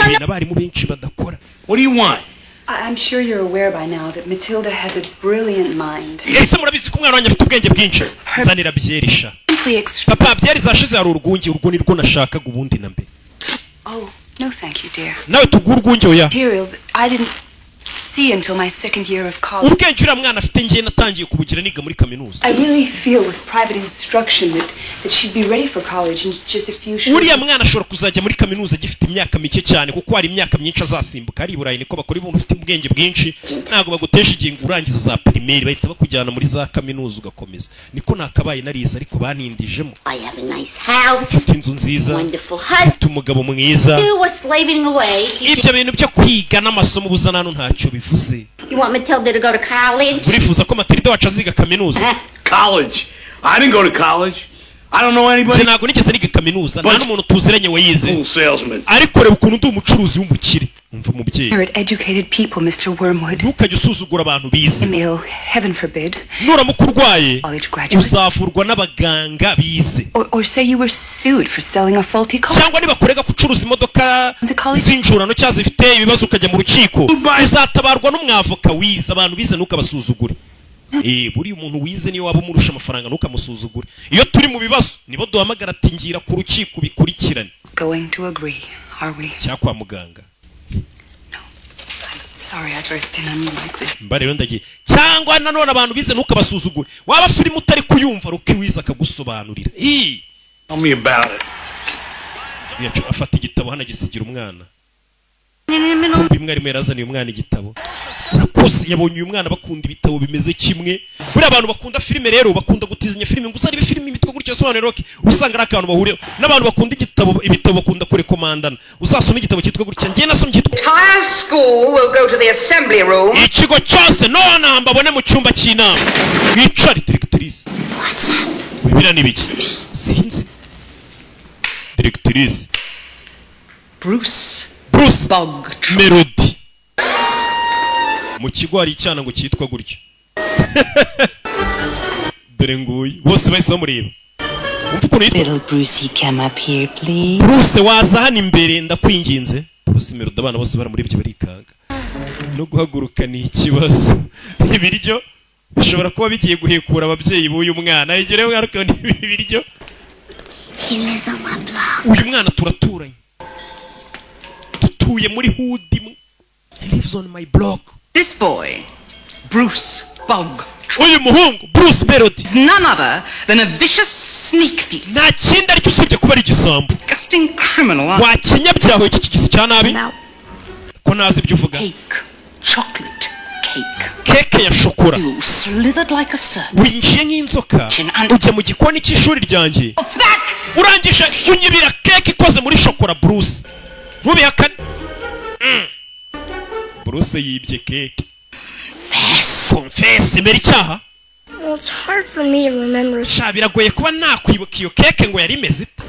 Ibintu abarimu benshi badakora.
What do you want?
I'm sure you're aware by now that Matilda has a brilliant mind.
Ese murabizi ko umwana wanjye afite ubwenge bwinshi. Zanira byerisha. Papa byari zashize hari urwungi, urwo ni rwo nashakaga ubundi na mbere.
Oh, no thank you, dear.
Nawe tugura urwungi oya.
Material I didn't see until my second year of college.
Ubwenge uriya mwana afite ngiye natangiye kubugira niga muri kaminuza.
I really feel with private instruction that she'd be ready for college in just a few short.
Uriya mwana ashobora kuzajya muri kaminuza gifite imyaka mike cyane kuko hari imyaka myinshi azasimbuka. Ari Burayi niko bakora ibintu ufite ubwenge bwinshi. Ntago bagutesha igihe ngo urangiza za primaire bahita bakujyana muri za kaminuza ugakomeza. Niko nakabaye nariza ariko banindijemo.
I have a nice house.
Ufite inzu nziza.
Wonderful husband.
Ufite umugabo mwiza.
You were slaving away.
Ibyo bintu byo kwiga n'amasomo buzanano ntacyo bivuze.
You want Matilda to go to college?
Urifuza ko Matilda wacu aziga kaminuza?
College? I didn't go to college. I don't know anybody.
Ntabwo nigeze niga kaminuza. Nta n'umuntu tuziranye wayize.
Fool salesman.
Ariko reba ukuntu ndi umucuruzi w'umukire. Umva mubyeyi.
You're educated people, Mr. Wormwood.
Ntukajye usuzugura abantu bize.
I'm ill, heaven forbid.
Nuramuka urwaye
College graduate.
uzavurwa n'abaganga bize.
Or say you were sued for selling a faulty car.
Cyangwa niba kurega gucuruza imodoka z'injurano cyangwa zifite ibibazo ukajya mu rukiko uzatabarwa n'umwavoka wize. Abantu bize ntukabasuzugure. Buri umuntu wize niyo waba umurusha amafaranga ntukamusuzugure. Iyo turi mu bibazo nibo duhamagara ati ngira ku rukiko bikurikirane.
Going to agree, are we?
Cya kwa muganga.
No. I'm sorry I burst in on you like this.
Mba rero ndagiye. Cyangwa nanone abantu bize ntukabasuzugure. Waba filime utari kuyumva rukiwiza akagusobanurira.
Tell me about it.
Yacu afata igitabo hana gisigira umwana. Kumbi mwarimu yarazaniye umwana igitabo. Urakoze yabonye uyu mwana bakunda ibitabo bimeze kimwe. Buri abantu bakunda filime rero bakunda gutizinya filime ngo usari filime imitwe gutya sobanura roke. Usanga ari akantu bahuriye. N'abantu bakunda ibitabo bakunda kurekomandana. Uzasoma igitabo cyitwa gutya. Ngiye nasomye cyitwa
Entire school will go to the assembly room.
Ikigo cyose none mbabone mu cyumba cy'inama. Wicare directrice. Wibira nibiki? Sinzi. Directrice.
Bruce
Bog Melody. Mu kigo hari icyana ngo cyitwa gutyo. Dore nguyu bose bahise bamureba. Umva ukuntu yitwa.
Little Brucey, come up here, please.
Bruce waza hano imbere ndakwinginze. Bruce Melody abana bose baramurebye barikanga. No guhaguruka ni ikibazo. Ibiryo bishobora kuba bigiye guhekura ababyeyi b'uyu mwana. Igere mwaruka ibiryo.
He lives on my block.
uyu mwana turaturanye dutuye muri hood imwe. He lives on my block.
This boy, Bruce Bog,
uyu muhungu Bruce Melody
is none other than a vicious sneak thief.
nta kindi aricyo usibye kuba ari igisambo.
Disgusting criminal.
wakinyabyaho iki kigisi cya nabi ko nazi ibyo uvuga.
Cake. Chocolate cake.
keke ya shokora.
You slithered like a serpent.
winjiye nk'inzoka ujya mu gikoni cy'ishuri ryanjye urangije unyibira keke ikoze muri shokora. Bruce ntubihakane. Bruce yibye keke. Confess mbere icyaha.
Well, it's hard for me to remember.
Biragoye kuba nakwibuka iyo keke ngo yari imeze ite.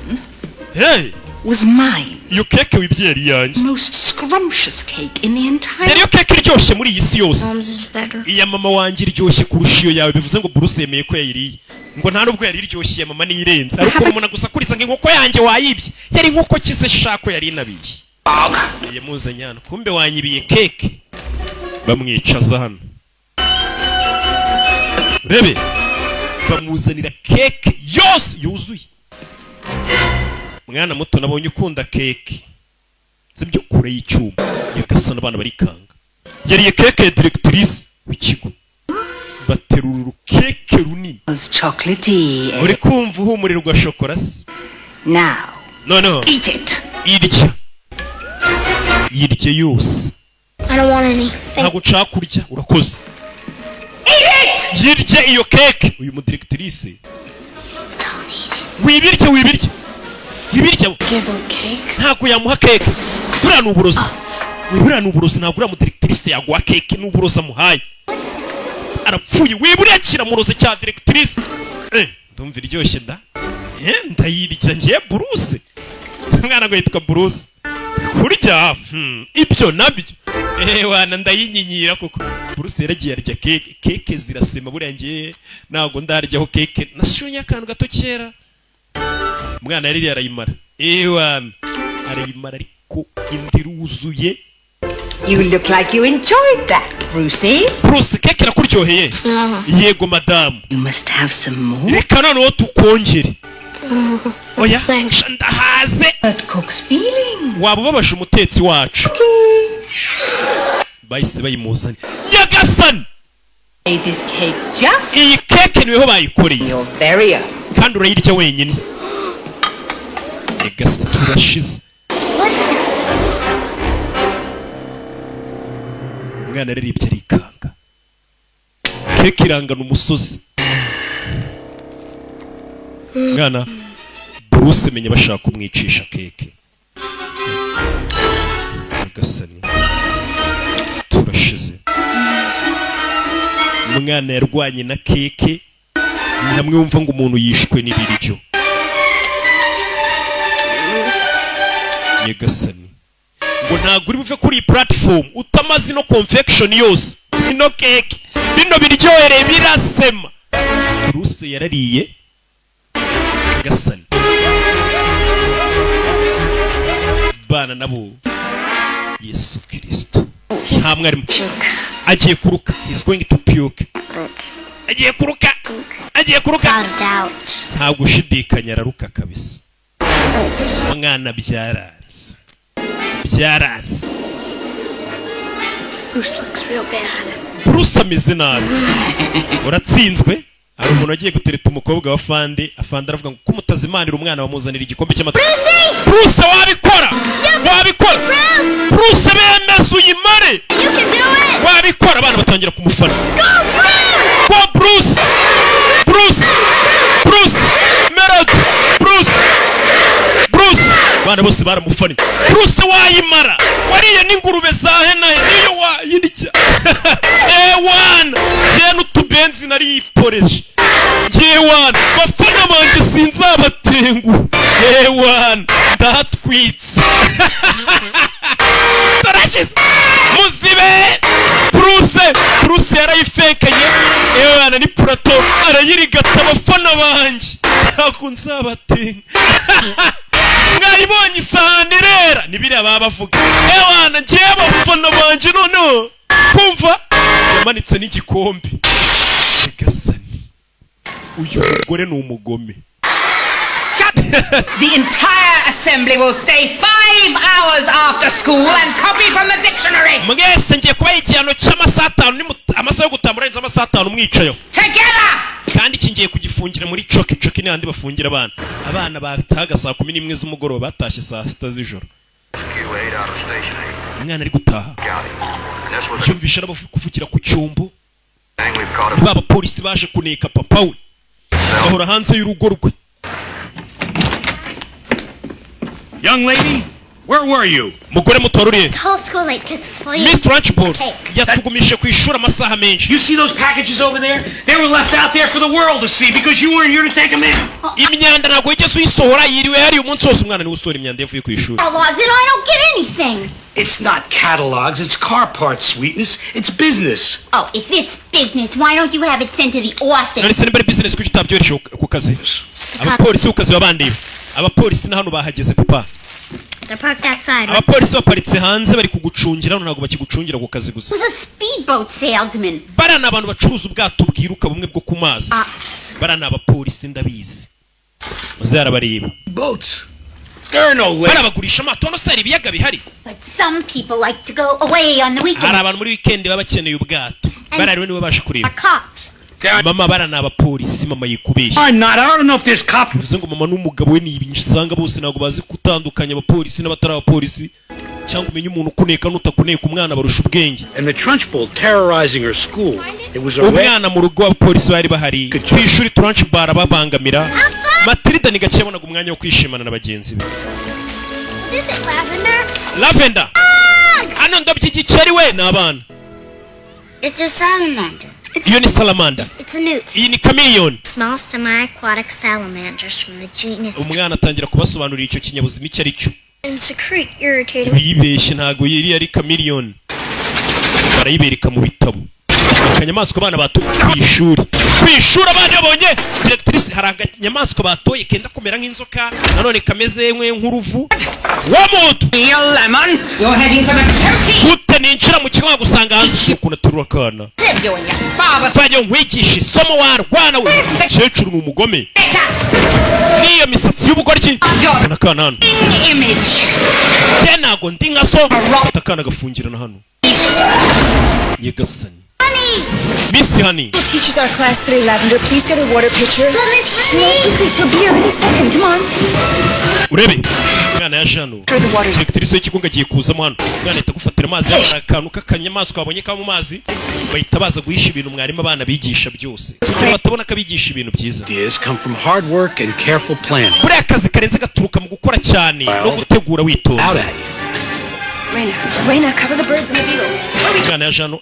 Hey,
was mine.
Iyo keke wibye yari yanjye.
Most scrumptious cake in the entire.
Yari yo keke iryoshye muri iyi si yose.
Mom's is better.
Iya mama wanjye iryoshye kurusha iyo yawe, bivuze ngo Bruce yemeye ko yayiriye. Ngo nta nubwo yari iryoshye mama niyirenze. Ariko umuntu agusakuriza ngo inkoko yanjye wayibye. Yari inkoko kise shako yari inabiye. Yamuzanye hano. Kumbe wanyibiye keke. Bamwicaza hano. Rebe bamuzanira keke yose yuzuye. Mwana muto nabonye ukunda keke. Sibyo kure y'icyuma. Yagasana abana barikanga. Yariye keke ya directrice w'ikigo. Baterura keke runini.
Was chocolatey.
Uri kumva uhumurirwa shokora se?
Now.
No.
Eat it.
Yirye yose.
I don't want any.
Ntabwo nshaka kurya urakoze. Yirye iyo keke. Uyu mu directrice. Wibirye.
Give her cake.
Ntabwo yamuha keke. Buriya ni uburozi. Ntabwo uriya mu directrice yaguha keke n'uburozi amuhaye. Arapfuye wiburiye kiramuroze cya directrice. Ndumva iryoshye da. Ndayirya ngiye Bruce. Umwana ngo yitwa Bruce. Kurya ibyo nabyo. Wana ndayinyinyira kuko Bruce yaragiye arya keke zirasema buriya ngiye ntabwo ndaryaho keke. Nashonye akantu gato kera. Umwana yari yarayimara. Wana arayimara ariko indiruzuye.
You look like you enjoyed that, Brucey.
Bruce keke rakuryoheye. Yego madam.
You must have some more.
Reka noneho tukongere. Oya ndahaze.
That cook's feeling.
Waba ubabasha umutetsi wacu. Bahise bayimuzanye. Nyagasani.
This cake just.
Iyi keke niweho bayikoreye.
You're very own.
Kandi urayirya wenyine. Nyagasani turashize. Umwana yararibye arikanga. Keke irangana umusozi. Mwana Bruce menya bashaka kumwicisha keke. Nyagasani turashize. Umwana yarwanye na keke. Ni hamwe wumva ngo umuntu yishwe n'ibiryo. Nyagasani ngo ntabwo uri buve kuri platform utamazi no confection yose. Ino keke bino biryohereye birasema. Bruce yarariye. Nyagasani bana nabo Yesu Kristo nta mwarimu agiye kuruka. He's going to puke. Agiye kuruka. Nta gushidikanya araruka kabisa. Mwana byaranze.
Bruce looks real bad.
Bruce ameze nabi. Uratsinzwe. Hari umuntu agiye gutereta umukobwa wa Fande. Afande aravuga ngo kumutazimanira umwana wamuzanira igikombe cy'amata. Bruce wabikora. Bruce bemeza uyimare. Wabikora abana batangira kumufana. Go Bruce. Melody. Bruce. Bana bose baramufana. Bruce wayimara. Wariye n'ingurube za hena niyo wayirya. Wana. Je n'utubenzi nari iporeje. Wana. Bafana banje sinzabatengu. Wana. Ndatwitse. Tarashize. Muzibe. Bruce yarayifekanye. Wana ni plato arayirigata abafana banje. Ntabwo nzabatenga. Mwayibonye isahani rera nibiriya baba bavuga. Wana ngiye abafana banje noneho kumva yamanitse n'igikombe. Nyagasani uyu mugore ni umugome.
The entire assembly will stay 5 hours after school and copy from the dictionary.
mwese ngiye kubaha igihano cy'amasaha 5 amasaha yo gutamurenza amasaha 5 mwicayo
Together.
kandi kingiye kugifungira muri coki n'ahandi bafungira abana batahaga saa 11 z'umugoroba batashye saa 6 z'ijoro. Umwana ari gutaha cyumvisha kuvugira ku cyumbu baba polisi baje kuneka papa we bahora hanze y'urugo rwe.
Young lady, where were you?
Mugore mutoruriye
Whole school late because it's for you.
Miss Trunchbull yatugumishe ku ishuri amasaha menshi.
You see those packages over there? They were left out there for the world to see because you weren't here to take them in.
Imyanda ntabwo yigeze uyisohora yiriwe hari umunsi wose umwana ni usohora imyanda yavuye ku ishuri.
Catalogs and I don't get anything.
It's not catalogs, it's car parts, sweetness. It's business.
Oh, if it's business, why don't you have it sent to the office?
None se niba ari business kuki utabyohereje ku kazi? Abapolisi ku kazi babandeba. Abapolisi na hano bahageze papa.
They're parked outside.
Abapolisi baparitse hanze bari kugucungira ntabwo bakigucungira ku kazi gusa.
Who's a speedboat salesman?
Barana abantu bacuruza ubwato bwiruka bumwe bwo ku mazi. Barana abapolisi ndabizi. Muzarabareba.
Boats. There are no lakes.
Barabagurisha amato no sari ibiyaga bihari.
But some people like to go away on the weekend.
Hari abantu muri weekend baba bakeneye ubwato. Barariwe nibo bashe kureba.
Cops.
Mama barana abapolisi mama yikubeshya.
I'm not. I don't know if there's cops.
Bivuze ngo mama n'umugabo we ni ibinshanga bose ntabwo bazi gutandukanya abapolisi n'abatari abapolisi cyangwa umenye umuntu kuneka n'utakuneka umwana barusha ubwenge.
And the Trunchbull terrorizing her school. It was a
umwana mu rugo abapolisi bari bahari ku ishuri Trunchbull babangamira. Matilda ni gake yabonaga umwanya wo kwishimana na bagenzi be.
Is it lavender?
Lavender. Ano ndabyigiceri we n'abana.
It's a salamander.
Iyo ni salamander.
It's a newt.
Iyi ni chameleon.
Small semi-aquatic salamanders from the genus.
Umwana atangira kubasobanurira icyo kinyabuzima icyo ari cyo.
And secrete irritating.
Bibeshye ntago yari ari chameleon. Barayibereka mu bitabo. Akanyamaswa abana batoye ku ishuri. Ku ishuri abana babonye directrice hari akanyamaswa batoye kenda kumera nk'inzoka nanone kameze nk'uruvu. Wamutu.
Lemon, you're heading for the county.
Gute ninjira mu kigo gusanga hanze ukuntu turura kana.
You and your father.
Fanyo nkwigisha isomo warwana we. Cecuru ni umugome. Niyo misatsi y'ubugoryi. Sana kana hano.
Image.
Tenago ndi nka so. Takana gafungirana hano. Nyegasani. Miss Honey.
The teachers our class today, Lavender. Please get a water pitcher.
Miss Honey.
She'll be here any second. Come on.
Urebe. Mwana yaje hano. Directrice y'ikigo ngagiye kuzamo hano. Mwana ahita gufatira amazi y'akantu k'akanyamaswa babonye ka mu mazi. Bahita baza guhisha ibintu mwarimu abana bigisha byose. Batabona kabigisha ibintu byiza.
Ideas come from hard work and careful planning.
Buriya akazi karenze gaturuka mu gukora cyane no gutegura witonze.
Raina, cover the birds and the beetles.
Mwana yaje hano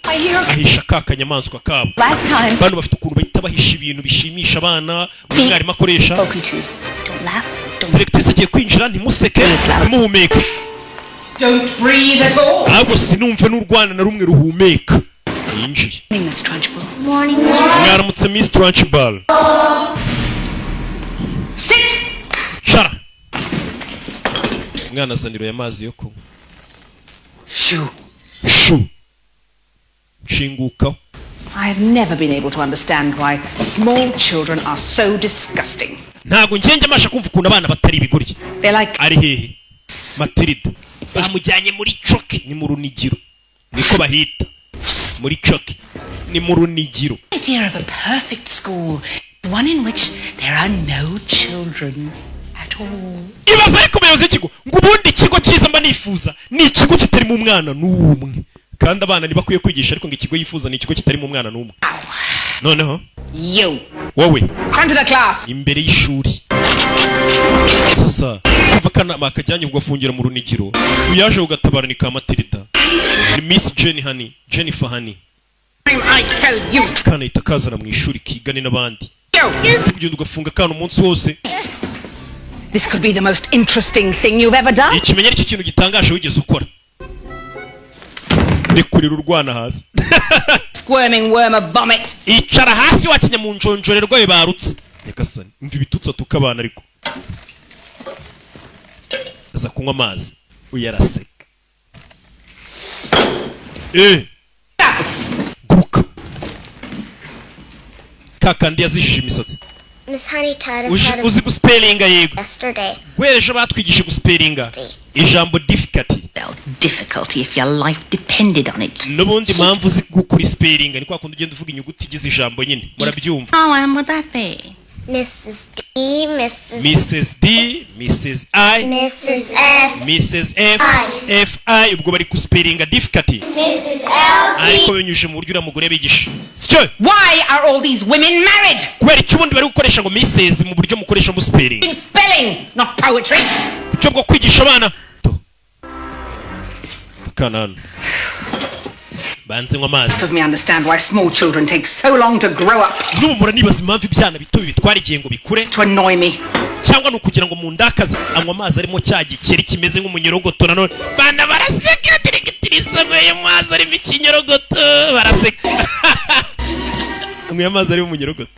ahisha ka kanyamaswa kabo.
Last time.
Bano bafite ukuntu bahita bahisha ibintu bishimisha abana umwarimu akoresha.
Spoken to. Don't laugh. Don't.
Directrice agiye kwinjira ntimuseke ntimuhumeke.
Don't breathe at all.
Ahubwo sinumve n'urwana na rumwe ruhumeka. Yinjiye.
Miss Trunchbull.
Morning.
Mwaramutse Miss Trunchbull.
Sit.
Shara. Mwana azaniro y'amazi yo kunywa.
Shoo.
Shu. Shinguka.
I have never been able to understand why small children are so disgusting.
Ntago ngenje amasha kumva ukuntu abana batari ibigoryi.
They're like
Ari hehe? Matilda. Bamujyanye muri coki ni mu runigiro. Niko bahita. Muri coki ni mu runigiro.
idea of a perfect school, one in which there are no children at all.
Ibaza ariko umuyobozi w'ikigo ngo ubundi ikigo cyiza mba nifuza ni ikigo kitarimo umwana n'umwe kandi abana ntibakwiye kwigisha ariko ngo ikigo yifuza ni ikigo kitarimo umwana n'umwe. Noneho
You
wowe
front of the class
imbere y'ishuri sasa kuva kana makajyanye ugafungira mu runigiro uyaje ugatabara ni ka Matilda ni Miss Jennifer Honey
I tell you
kana itakazana mu ishuri kigane n'abandi kugenda ugafunga kana umunsi wose.
This could be the most interesting thing you've ever done.
Ikimenyero iki kintu gitangaje wigeze ukora. Rekurira urwana hasi.
Squirming worm of vomit.
Icara hasi wakinya mu njonjorerwa we barutse. Nyagasani, imvi bitutsa tukabana ariko. Aza kunywa amazi. Uyaraseka. Guka. Kakandi yazishije imisatsi.
Miss Honey taught us how to
uzi guspellinga yego
yesterday.
wejo batwigishe guspellinga ijambo difficulty
Difficulty if your life depended on it.
n'ubundi mpamvu uzi gukora spellinga ni kwa kundi ugenda uvuga inyuguti igize ijambo nyine murabyumva.
How would that be?
Mrs. D,
Mrs. D, Mrs. I,
Mrs. F,
Mrs. F, F I ubwo bari guspellinga difficulty
Mrs. L,
ariko binyuje mu buryo uriya mugore bigisha. Sicyo
Why are all these women married?
kubera icyo ubundi bari gukoresha ngo Mrs mu buryo mukoresha mu spelling
In spelling, not poetry.
icyo bwo kwigisha abana kanana banze ngo amazi.
Let me understand why small children take so long to grow up.
N'umumura nibaza impamvu ibyana bito bitwara igihe ngo bikure
To annoy me.
cyangwa ni ukugira ngo mu ndakaza anywa amazi arimo cya gikeri kimeze nk'umunyorogoto. Nanone bana baraseka diregitiriza ngo amazi arimo ikinyorogoto baraseka anywa amazi arimo umunyorogoto.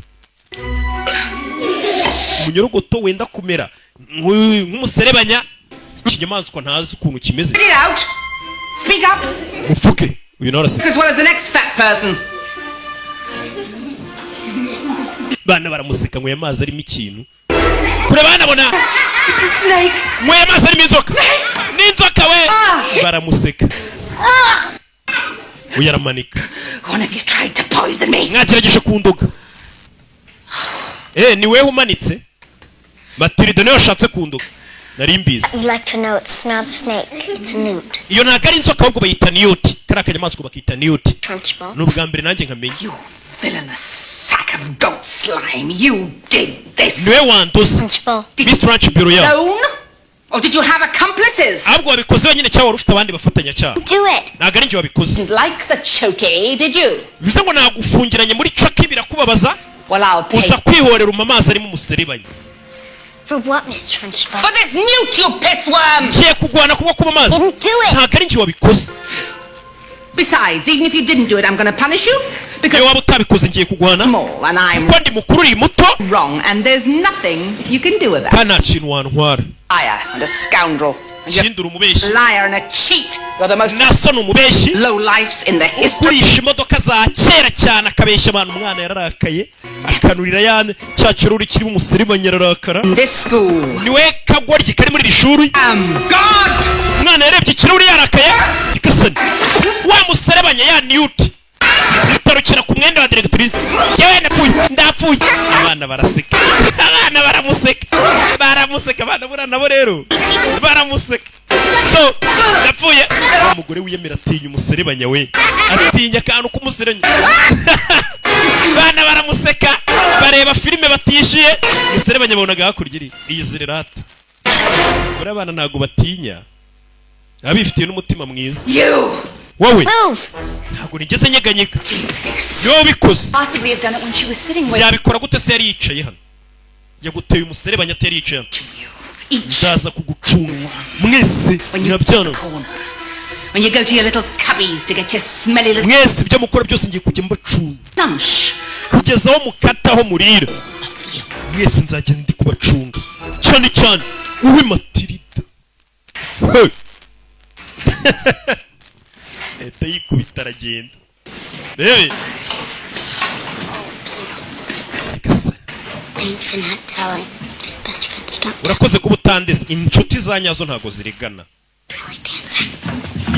Umunyorogoto wenda kumera nk'umuserebanya ikinyamaswa ntazi ukuntu kimeze.
Spit it out. Speak up.
Mufuke uyu nawe araseka
As well as the next fat person.
bana baramuseka ngo amazi arimo ikintu kure banabona
It's a snake.
mwe amazi arimo inzoka n'inzoka we baramuseka uyu aramanika.
One of you tried to poison me.
Mwagerageje kundoga ni wewe umanitse Matilda niwe washatse kundoga nari mbizi.
You'd like to know it's not a snake, it's a newt.
Iyo ntabwo ari inzoka ahubwo bayita newt. Kariya kanyamaswa bakita newt.
Trunchbull.
Ni ubwa mbere nanjye nkamenya.
You villainous sack of goat slime. You did this.
Niwe wanduze
Trunchbull.
Miss Trunchbull yawe
Alone? Or did you have accomplices?
ahubwo wabikoze wenyine cyangwa wari ufite abandi bafatanyacyaha.
Do it.
Ntabwo ari njye wabikoze.
Didn't like the choky, did you?
bivuze ngo nagufungiranye muri coki birakubabaza
Well, I'll pay.
uza kwihorera amazi arimo umuserebanya.
For what, Miss Trunchbull?
For this newt, you pissworm!
ngiye kugwana kubwo kuba amazi
Didn't do it.
ntabwo ari njye wabikoze.
Besides, even if you didn't do it, I'm going to punish you. Because
iyo waba utabikoze ngiye kugwana
small and I'm
kuko ndi mukuru uri muto
wrong, and there's nothing you can do with that.
kandi nta kintu wantwara.
Liar and a scoundrel. And you're
shindura umubeshyi
a liar and a cheat. You're the most
naso ni umubeshyi
low lifes in the history.
ugurisha imodoka za kera cyane akabeshya abantu. Umwana yararakaye akanurira yane cya kiruri kirimo umuserebanya ararakara.
In this school,
niwe kagoryi kari muri iri shuri.
God!
Umwana yarebye ikiruri yarakaye ikasani wa muserebanya ya newt bitarukira ku mwenda wa directrice. Yewe ndapfuye. Abana baraseka abana baramuseka abana bura nabo rero baramuseka. So ndapfuye umugore wiyemera atinya umuserebanya we atinya akantu k'umuserebanya. Abana baramuseka bareba filime batishiye umuserebanya babonaga hakurya iri iyizire rata. Buri abana ntago batinya abifitiye n'umutima mwiza. Wowe ntabwo nigeze nyeganyega niwe wabikoze.
Possibly have done it when she was sitting with
yabikora gute se yari yicaye hano yaguteye umuserebanya atari yicaye hano. Ndaza kugucunga mwese mwabyana
When you go to your little cubbies to get your smelly little
mwese ibyo mukora byose ngiye kujya mbacunga
lunch.
kugeza aho mukata aho murira mwese nzajya ndi kubacunga cyane cyane uwe Matilda. leta yikubita aragenda rebe
Thanks for not telling. Best friends don't
urakoze kuba utandese inshuti za nyazo ntago zirigana.
really dancing.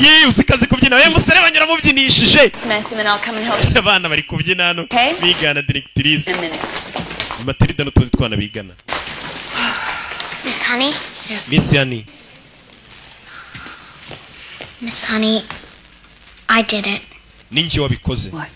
yewe uzikaze kubyina we muserebanya uramubyinishije.
Smash them and I'll come and help you
abana bari kubyina hano
Okay.
bigana directrice
in a minute.
Matilda n'utundi twana bigana.
Miss Honey?
Miss Yani
Miss Honey, I did it.
ninjye wabikoze.
What?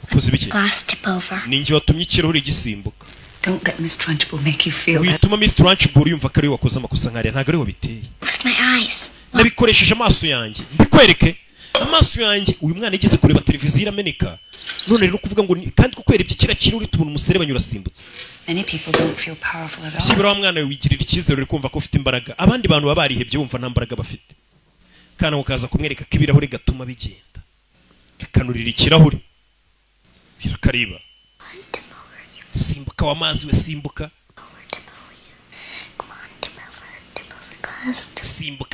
ukoze ibiki?
Glass tip over.
ninjye watumye ikirahuri gisimbuka.
Don't let Miss Trunchbull make you feel that.
wituma Miss Trunchbull yumva ko ari we wakoze amakosa nkariya. ntabwo ari we wabiteye.
With my eyes.
nabikoresheje amaso yanjye mbikwereke amaso yanjye. uyu mwana yigeze kureba televiziyo irameneka none rero kuvuga ngo kandi kuko yarebye kiriya kirahuri tubona umuserebanya urasimbutse.
Many people don't feel powerful at all.
byibura wa mwana we wigirira icyizere uri kumva ko ufite imbaraga. abandi bantu baba barihebye bumva nta mbaraga bafite kandi ukaza kumwereka ko ibirahuri gatuma bigenda bikanurira ikirahuri birakariba. simbuka w'amazi we simbuka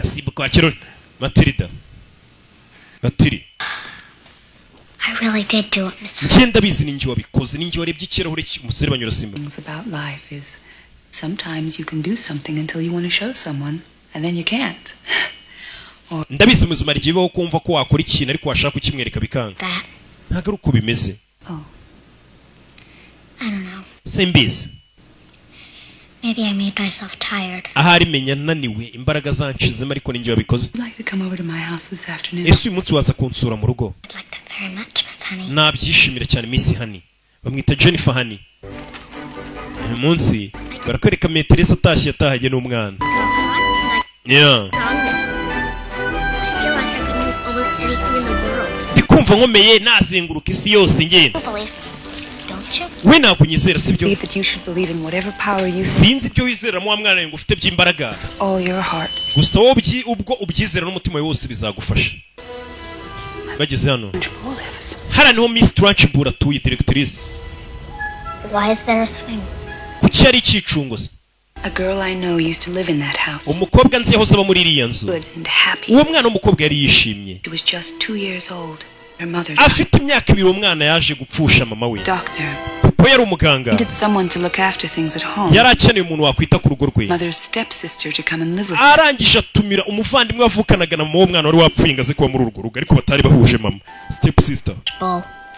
simbuka wa kirahuri. Matilda Matili
I really did do it, Miss.
ngenda bizi ninjye wabikoze ninjye warebye ikirahure umusore banyura simba.
Things about life is sometimes you can do something until you want to show someone and then you can't.
ndabizi muzima rigiyeho kumva ko wakora ikintu ariko washaka ukimwereka bikanga. Ntabwo ari uko bimeze.
I don't know.
Simbizi.
Maybe I made myself tired.
Ahari menya naniwe imbaraga zanshizemo ariko ninjye wabikoze.
I'd like to come over to my house this afternoon.
Ese uyu munsi waza kunsura mu rugo?
I'd like that very much, Miss Honey.
Nabyishimira cyane Miss Honey. Bamwita Jennifer Honey. Uyu munsi barakwereka Meteresa atashye yatahanye n'umwana. Yeah. Ndikumva nkomeye nazenguruka isi yose ngenda. We ntabwo unyizera sibyo? Sinzi ibyo wizera mu mwana ngo ufite by'imbaraga. Gusa wowe ubwo ubyizera n'umutima wawe wose bizagufasha. Bageze hano. Hara niho Miss Trunchbull atuye directrice.
Why is there a swing?
Kuki ari ikicungo se?
A girl I know used to live in that house.
Umukobwa nzi yahoze aba muri iriya nzu. Uwo mwana w'umukobwa yari yishimye.
She was just 2 years old. Her mother
afite imyaka 2 umwana yaje gupfusha mama we.
Doctor.
Papa yari umuganga.
Needed someone to look after things at home.
Yari akeneye umuntu wakwita ku rugo rwe.
Mother's stepsister to come and live with her.
Arangije atumira umuvandimwe wavukanaga na mama w'umwana wari wapfuye ngaze kuba muri urwo rugo ariko batari bahuje mama. Stepsister.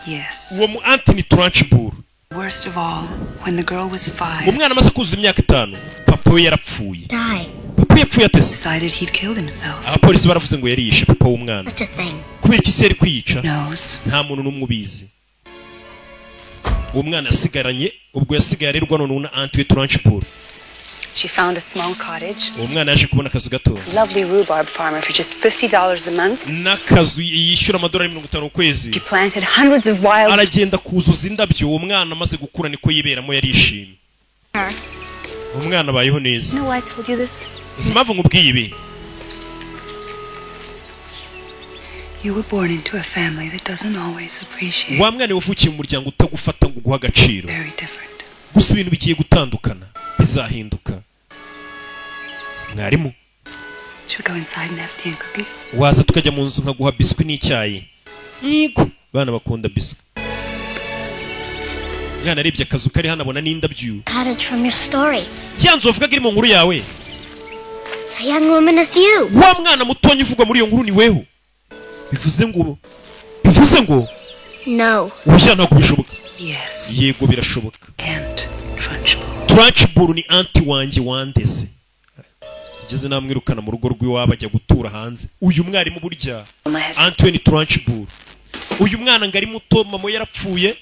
Yes.
Uwo mu Anthony Trunchbull.
Worst of all, when the girl was 5.
Umwana amaze kuzuza imyaka 5, papa we yarapfuye.
Die.
Papa yapfuye atese.
Decided he'd killed himself.
Abapolisi baravuze ngo yari yishe papa w'umwana.
What's the thing?
Kubera iki se yari kwiyica?
Knows.
Nta muntu n'umwe ubizi. Uwo mwana asigaranye ubwo yasigaye arerwa none na Anthony Trunchbull.
She found a small cottage.
Uwo mwana yaje kubona akazu gato.
Lovely rhubarb farmer for just $50 a month.
N'akazu yishyura amadolari 50 ukwezi.
She planted hundreds of wild.
Aragenda kuzuza indabyo uwo mwana amaze gukura niko yiberamo yarishimye. Umwana abayeho neza.
No, I told you this.
Uzimpamvu ngubwiye ibi.
You were born into a family that doesn't always appreciate.
Wa mwana wavukiye mu muryango utagufata ngo guha agaciro.
Very different.
Gusa ibintu bigiye gutandukana bizahinduka. Mwarimu.
Should we go inside and have tea and cookies?
Waza tukajya mu nzu nkaguha biswi n'icyayi. Yego, bana bakunda biswi. Mwana arebye akazu kari hano abona n'indabyo.
Cottage from your story.
Yanzu wavugaga iri mu nkuru yawe.
A young woman is you.
Wa mwana mutonyi uvugwa muri iyo nkuru ni weho. Bivuze ngo
No.
Ushya ntabwo bishoboka.
Yes.
Yego birashoboka.
Aunt Trunchbull.
Trunchbull ni anti wanjye wandeze. Ngeze namwirukana mu rugo rw'iwabo ajya gutura hanze. Uyu mwarimu burya Anthony Trunchbull. Uyu mwana ngari muto mama yarapfuye.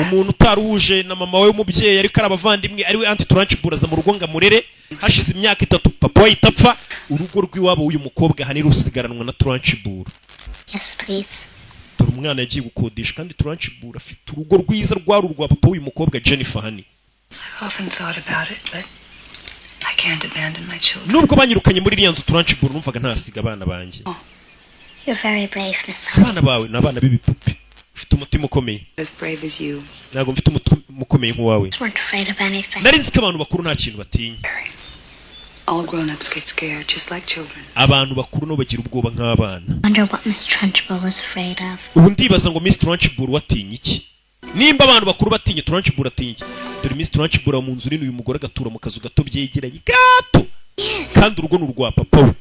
Umuntu utaruhuje na mama we umubyeyi ariko arabavandimwe ari we Anti Trunchbull aza mu rugo ngamurere. Hashize imyaka 3 papa we itapfa. Urugo rw'iwabo uyu mukobwa hani rusigaranwa na Trunchbull.
Yes, please.
Dore umwana yagiye gukodesha kandi Trunchbull afite urugo rwiza rwaru rwa papa w'uyu mukobwa Jennifer Honey.
I've often thought about it, but I can't abandon my children.
Nubwo banyirukanye muri iriya nzu Trunchbull numvaga ntasiga abana banjye.
You're very brave, Miss Honey.
Abana bawe n'abana b'ibipupe. Ufite umutima ukomeye.
As brave as you.
Ntabwo mfite umutima ukomeye nk'uwawe.
Weren't afraid of anything.
Nari nzi ko abantu bakuru nta kintu batinya.
All grown-ups get scared, just like children.
Abantu bakuru no bagira ubwoba nk'abana.
Wonder what Miss Trunchbull was afraid of.
Ubu ndibaza ngo Miss Trunchbull watinya iki? Nimba abantu bakuru batinya Trunchbull atinya iki? Dore Miss Trunchbull mu nzu nini uyu mugore agatura mu kazu gato byegeranye gato. Kandi urugo n'urwa papa we.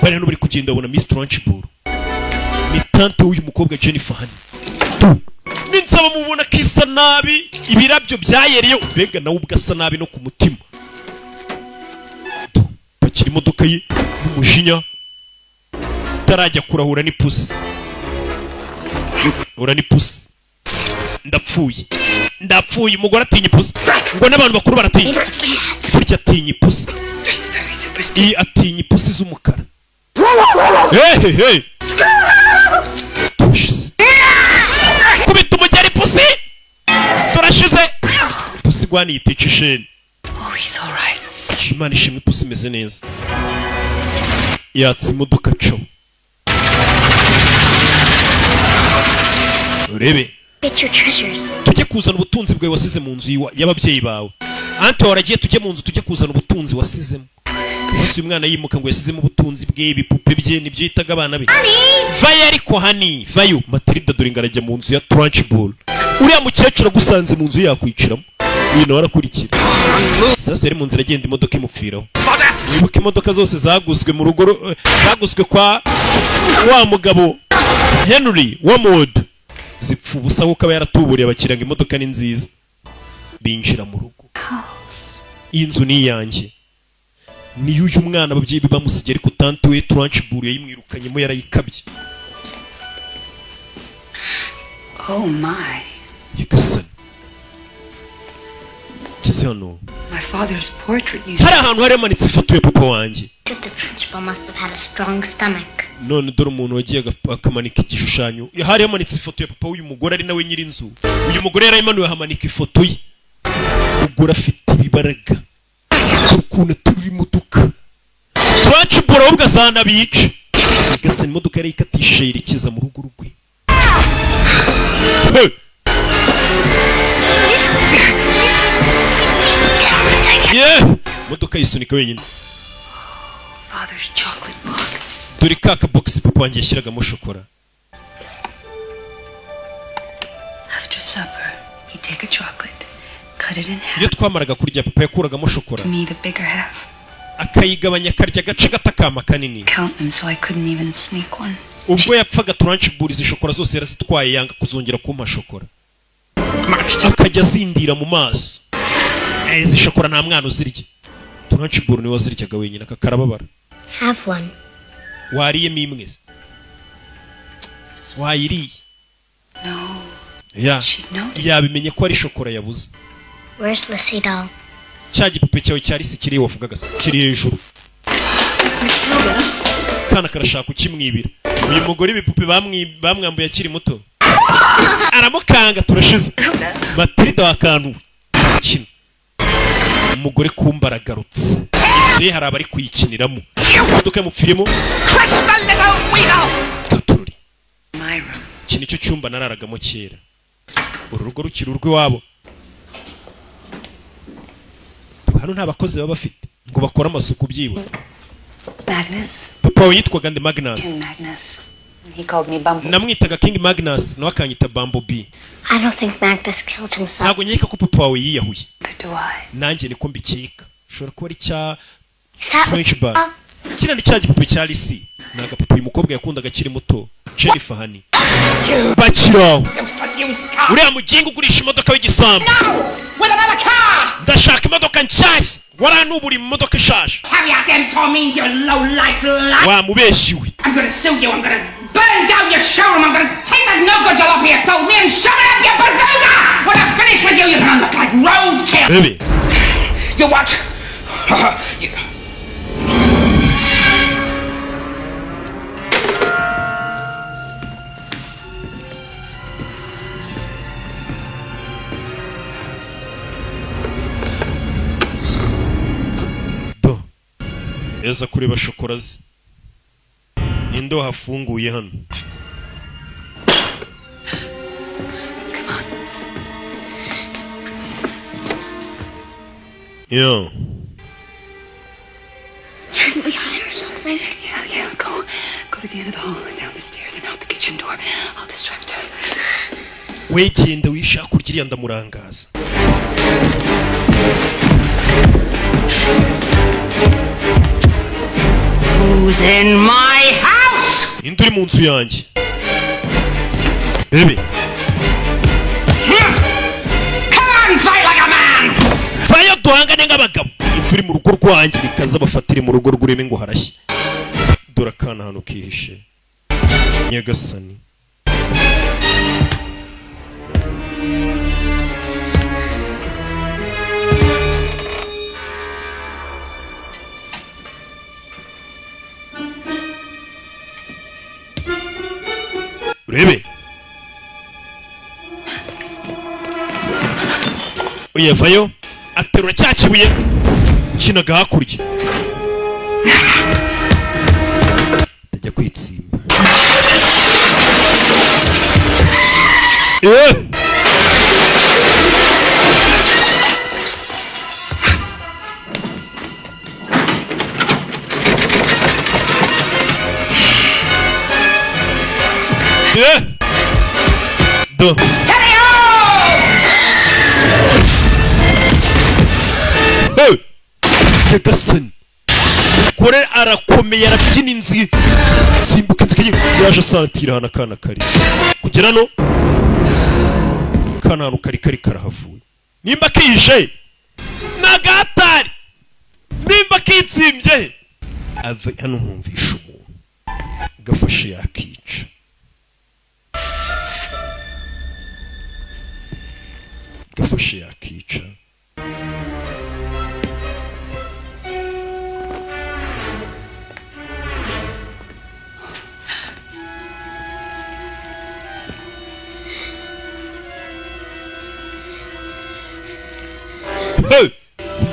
Bari hano bari kugenda babona Miss Trunchbull. Ni tante w'uyu mukobwa Jennifer Honey. Ninsaba mubona kisa nabi ibirabyo byayereye ubega nawe ubwasa nabi no ku mutima. Pakira imodoka ye n'umujinya tarajya kurahura n'ipusi. Ura n'ipusi. Ndapfuye umugore atinya ipusi. Ngo n'abantu bakuru baratinya. Burya atinya ipusi. Iyi atinya ipusi z'umukara. Hey. Kubita umugeri pusi. Turashize. Pusi gwani yitica isheni.
Oh, he's all right.
Imana ishimwe pusi imeze neza. Yatse imodoka co. Urebe.
Get your treasures.
Tujye kuzana ubutunzi bwawe wasize mu nzu y'ababyeyi bawe. Anto waragiye tujye mu nzu tujye kuzana ubutunzi wasizemo. bose uyu mwana yimuka ngo yasizemo ubutunzi bwe ibipupe bye nibyo yitaga abana be. Vayo ariko hani vayo Matilda dore ngarajya mu nzu ya Trunchbull. Uriya mukecuru agusanze mu nzu yakwiciramo. Uyu nawe arakurikira. Sasa yari mu nzira agenda imodoka imupfiraho. Wibuka imodoka zose zaguzwe mu rugo zaguzwe kwa wa mugabo Henry Wamwood zipfa ubusa kuko aba yaratuburiye abakiriya ngo imodoka ni nziza. Binjira mu rugo. Iyi nzu ni iyanjye. Ni uyu mwana ababyeyi be bamusigiye ariko tante we Trunchbull yayimwirukanyemo yarayikabye.
Oh my.
Yagasani. Kise hano.
My father's portrait used
Hari ahantu hari hamanitse ifoto ya papa wanjye.
The Trunchbull must have had a strong stomach.
None dore umuntu wagiye akamanika igishushanyo. Hari hamanitse ifoto ya papa w'uyu mugore ari nawe nyiri inzu. Uyu mugore yarayimanuye hamanika ifoto ye. Umugore afite ibibaraga. Ukuntu turi imodoka. Trunchbull ahubwo azanabica. Yagasani imodoka yarayikatisha yerekeza mu rugo rwe. Yeah! Modoka yisunika wenyine.
father's chocolate box.
Dore ka box papa wanjye yashyiragamo shokora.
After supper, he'd take a chocolate, cut it in half.
Iyo twamaraga kurya papa yakuragamo shokora.
Me the bigger half.
Akayigabanya akarya agace gatakama kanini.
Count them so I couldn't even sneak one.
Ubwo yapfaga Trunchbull izi shokora zose yarazitwaye yanga kuzongera kumpa shokora. Akajya azindira mu maso. Izi shokora nta mwana uzirya. Trunchbull niwe waziryaga wenyine akakarababara.
Have one.
Wariyemo imwe. Wayiriye.
No.
Ya.
She'd noticed.
Yabimenye ko ari shokora yabuze.
Where's Lucy doll?
Cya gipupe cyawe cyari se kiri wavugaga se kiri hejuru.
Matilda.
Kana karashaka ukimwibira. Uyu mugore ibipupe bamwambuye akiri muto. Aramukanga turashize. Matilda wakantu. Kino. Umugore kumbaragarutse. Ze hari abari kuyikiniramo. Imodoka yamupfiremo. Tatururi.
My room.
Iki nicyo cyumba nararagamo kera. Uru rugo rukiri urw'iwabo. Hano nta bakozi baba bafite ngo bakora amasuku byiwe.
Magnus.
Papa we yitwaga Nde Magnus.
King Magnus. He called me Bumblebee.
Namwitaga King Magnus nawe akanyita Bumblebee.
I don't think Magnus killed himself.
Ntabwo nkeka ko papa wawe yiyahuye.
Do I?
Nanjye niko mbikeka. Ushobora kuba ari cya
Is that
French bar. Kiriya ni cya gipupe cya Lisi. Ni agapupe uyu mukobwa yakundaga akiri muto. Jennifer Honey. Bakiraho. Uriya mugingo ugurisha imodoka w'igisambu. Ndashaka imodoka nshyashya. Waranubura imodoka ishaje. Wamubeshyiwe.
I'm gonna sue you. I'm gonna burn down your showroom. I'm gonna take that no-good jalopy you sold me and shove it up your bazooka. When I finish with you, you're gonna look like roadkill.
Baby.
You what?
Do. Eza kureba shokora ze. Ninde wahafunguye hano? Yeah.
Shouldn't we hide or something?
Yeah. Go to the end of the hall, down the stairs, and out the kitchen door. I'll distract her.
Wegenda wishaka kurya iriya ndamurangaza.
Who's in my house?
Indi uri mu nzu yanjye. Baby.
Come on, fight like a man.
Vayo duhangane nk'abagabo. Indi uri mu rugo rwanjye bikaza bafatire mu rugo rw'ureme ngo harashye. Dore akana hano kihishe. Nyagasani. Urebe. Oya vayo aterura cya kibuye kinaga hakurya. Tajya kwitsimba. Do. Nyagasani kore arakomeye arabyina inzi simbuka inzi yaje asatira hano akana kari kugera no kana hano kari karahavuye nimba kije nagatari nimba kitsimbye ava hano nkumvisha umuntu gafashe yakica gafashe yakica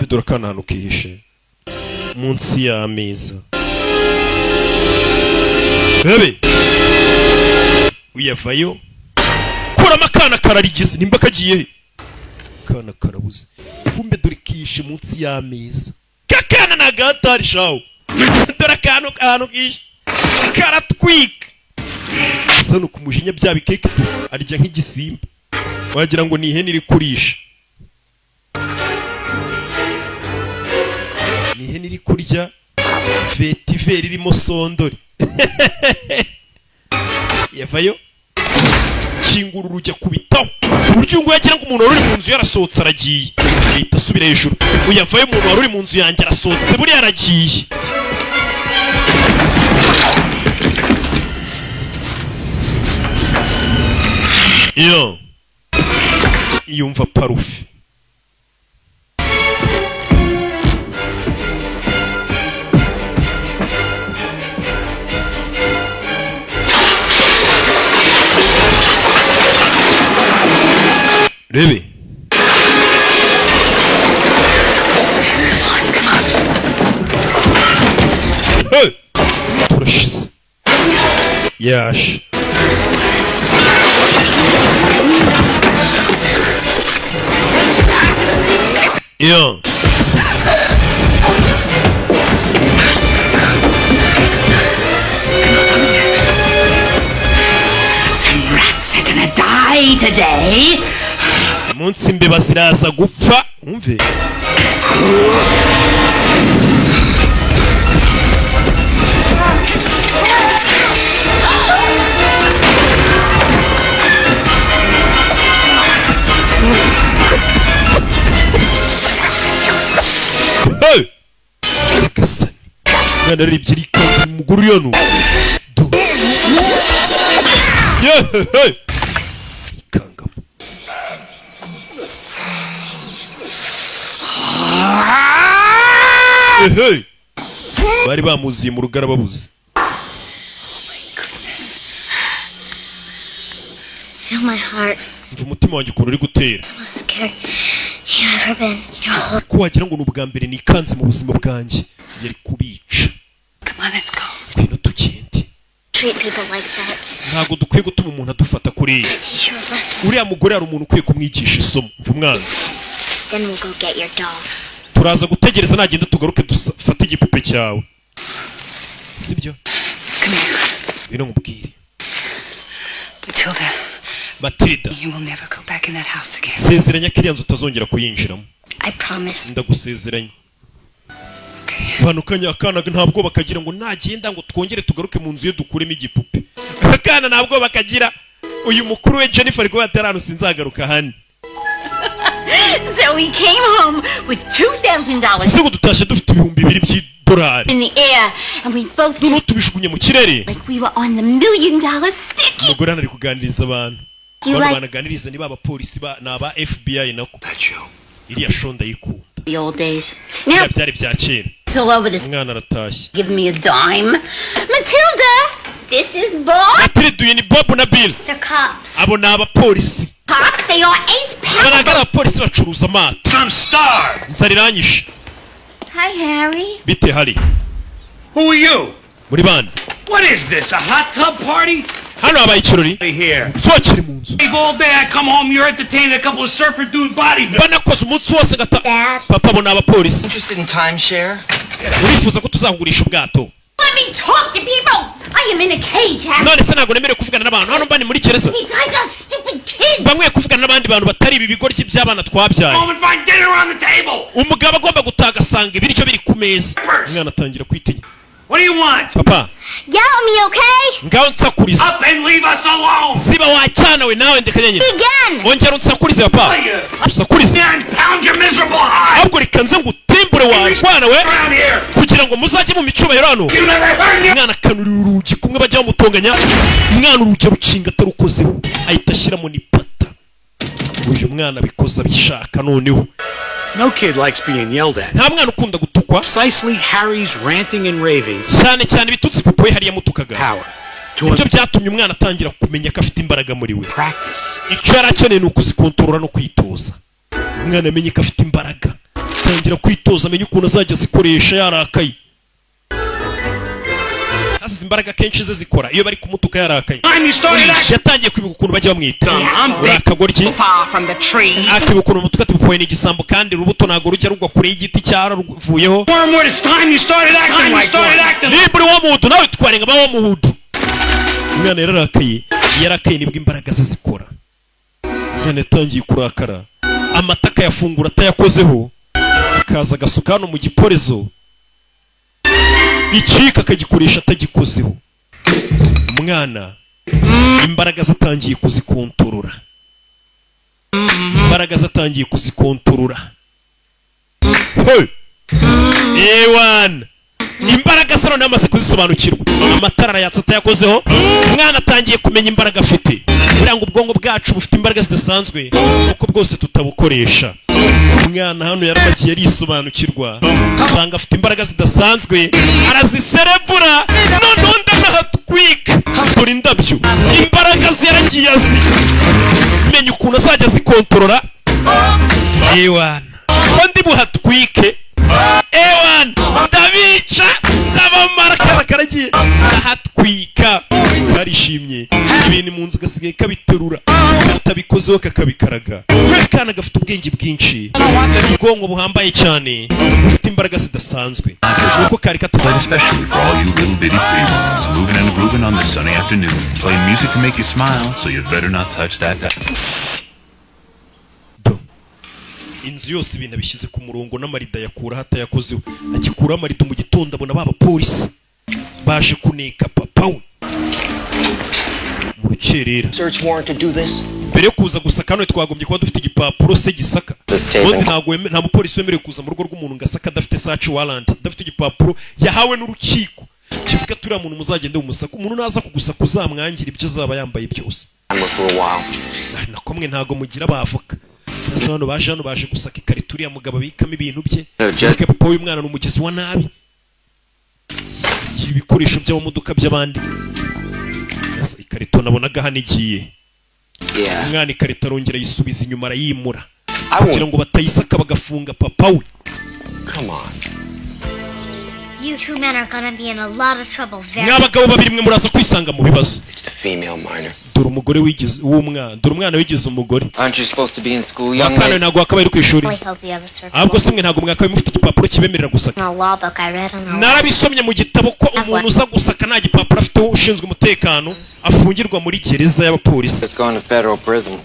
dore akana hano kihishe munsi y'ameza bebe uyavayo kuramo akana kararigize nimba kagiye he akana karabuze kumbe dore kihishe munsi y'ameza kakana nagatari shawo dore akantu kihishe karatwika sano kumujinya bya bikeke arya nk'igisimba wagira ngo ni ihene iri kurisha ihene iri kurya vetiveri irimo sondori yavayo kingura urujya kubitaho uburyo ngo yagira ngo umuntu wari uri mu nzu yarasohotse aragiye ahita asubira hejuru uyavayo umuntu wari uri mu nzu yanjye arasohotse buriya aragiye iyo yumva parufe Rebe. Hey! Turashize. Yash. Yo.
Some rats are gonna die today.
Munsi imbeba ziraza gupfa umve Agasobanuye mwana aribye rikaza umugore uriyo nu ikangamo hey. Bari bamuziye mu rugara babuze.
Feel my heart.
Mva umutima wanjye ukuntu uri gutera.
Most scared you've ever been.
Ko wagira ngo n'ubwa mbere nikanze mu buzima bwanjye yari kubica.
Come on, let's go.
Ngwino tugende.
Treat people like that.
Ntago dukwiye gutuma umuntu adufata kuri uriya mugore hari umuntu ukwiye kumwigisha isomo. Mva umwana.
Then we'll go get your doll.
Turaza gutegereza nagenda tugaruke dufate igipupe cyawe. Sibyo? Ngwino nkubwire.
Matilda.
Matilda.
You will never go back in that house again.
Sezeranya kiriya nzu utazongera kuyinjiramo.
I promise.
Ndagusezeranya. Banukanya akana ntabwo bakagira ngo nagenda ngo twongere tugaruke mu nzu ye dukuremo igipupe. Akana ntabwo bakagira uyu mukuru we Jennifer rwo yatarano sinzagaruka hani.
So we came home with $2,000
Siko tutashe dufite ibihumbi 2 by'idolari.
in the air, and we both
Nuno tubishugunye mu kirere.
like we were on the $1 million sticky.
Umugore ari kuganiriza abantu. Abantu banaganiriza ni baba polisi n'aba FBI nako. Iriya shonda yikunda.
The old days. Now
byari bya kera.
it's all over this.
Umwana aratashye.
Give me a dime. Matilda, this is Bob.
Matilda ni Bob na Bill.
The cops.
Abo n'aba polisi.
Cops, they are ace power.
Abagara polisi bacuruza amato.
I'm starved.
Nsariranyishe.
Hi, Harry.
Bite hari.
Who are you?
Muri bande.
What is this, a hot tub party?
Hano abaye ikirori.
Here.
Zokere mu nzu.
All day I come home, you're entertaining a couple of surfer dude bodybuilders.
Banakoze umunsi wose gata. Papa bo n'aba polisi.
Interested in timeshare?
Urifuza ko tuzagurisha ubwato.
Let me talk to people. I am in a cage, Harry.
none se ntabwo nemerewe kuvugana n'abantu hano mbani muri gereza
Besides those stupid kids.
bamwe kuvugana n'abandi bantu batari ibi bigoryi by'abana twabyaye umugabo agomba gutaha agasanga ibiryo biri ku meza umwana atangira kwitinya
What do you want?
papa
Yell at me, okay?
ngaho nsakuriza
Up and leave us alone!
ziba wacyana we nawe ndekanye nyine
Again.
ongera unsakurize papa usakurize
And pound your miserable eye!
ahubwo reka nze ngutimbure warwana we kugira ngo muzajye mu micubahiro hano umwana akanurira urugi kumwe bajya bamutonganya umwana urugi rukinga atarukozeho ahita ashyiramo n'ipata uyu mwana abikoza bishaka noneho
No kid likes being yelled at.
nta mwana ukunda gutukwa
Precisely Harry's ranting and raving
cyane cyane ibitutsi papa we hariya mutukaga
power to
ibyo byatumye umwana atangira kumenya ko afite imbaraga muri we
practice.
icyo yari akeneye ni ukuzikontorora no kwitoza umwana amenye ko afite imbaraga atangira kwitoza amenye ukuntu azajya azikoresha yarakaye azize imbaraga kenshi ze zikora iyo bari kumutuka yarakaye yatangiye kwibuka ukuntu bajya bamwita urakagoryi akibuka ukuntu umutuka tubupoye n'igisambo kandi urubuto ntabwo rujya rugwa kure y'igiti cyararuvuyeho niba uri wa muhudu nawe twarenga ba wa muhudu umwana yarakaye nibwo imbaraga ze zikora umwana yatangiye kurakara amataka yafungura atayakozeho akaza agasuka hano mu giporezo ikika akagikoresha atagikozeho umwana imbaraga zatangiye kuzikontorora ewana imbaraga se none amaze kuzisobanukirwa amatara arayatsa atayakozeho umwana atangiye kumenya imbaraga afite kugira ngo ubwonko bwacu bufite imbaraga zidasanzwe kuko bwose tutabukoresha umwana hano yaragiye arisobanukirwa usanga afite imbaraga zidasanzwe araziserebura noneho ndanahatwika dore indabyo imbaraga ze yaragiye azi menya ukuntu azajya azikontorora ewana ko ndi buhatwike ewana ndabica ndabamara karagiye ndahatwika barishimye ibintu mu nzu gasigaye kabiterura katabikozeho kakabikaraga akana gafite ubwenge bwinshi ubwonko buhambaye cyane bufite imbaraga zidasanzwe nuko kari katubara
especially for all you little bitty pre-ones moving and grooving on this sunny afternoon playing music to make you smile so you better not touch that
inzu yose ibintu abishyize ku murongo n'amarida yakuraho atayakozeho agikuraho amarido mu gitondo abona b'abapolisi baje kuneka papa we mu rukerera mbere yo kuza gusaka hano twagombye kuba dufite igipapuro se gisaka ubundi nta mupolisi wemerewe kuza mu rugo rw'umuntu ngo asaka adafite search warrant adafite igipapuro yahawe n'urukiko kivuga turiya muntu muzagende umusaka umuntu naza kugusaka uzamwangira ibyo azaba yambaye byose nakomwe ntago mugira abavoka hano baje gusaka ikarito uriya mugabo abikamo ibintu bye papa w'umwana ni umugezi wa nabi ibikoresho by'amamodoka by'abandi ikarito nabonaga hano igiye umwana ikarito arongera yisubiza inyuma arayimura kugira ngo batayisaka bagafunga papa we
You two men are gonna be in a lot of trouble very
mwabagabo babiri mwe muraza kwisanga mu bibazo dore umugore wigize dore umwana wigize umugore wakana ntabwo wakabaye uri ku ishuri ahubwo se mwe ntabwo mwakabaye mufite igipapuro kibemerera gusaka narabisomye mu gitabo ko umuntu uza gusaka nta gipapuro afite ushinzwe umutekano afungirwa muri gereza y'abapolisi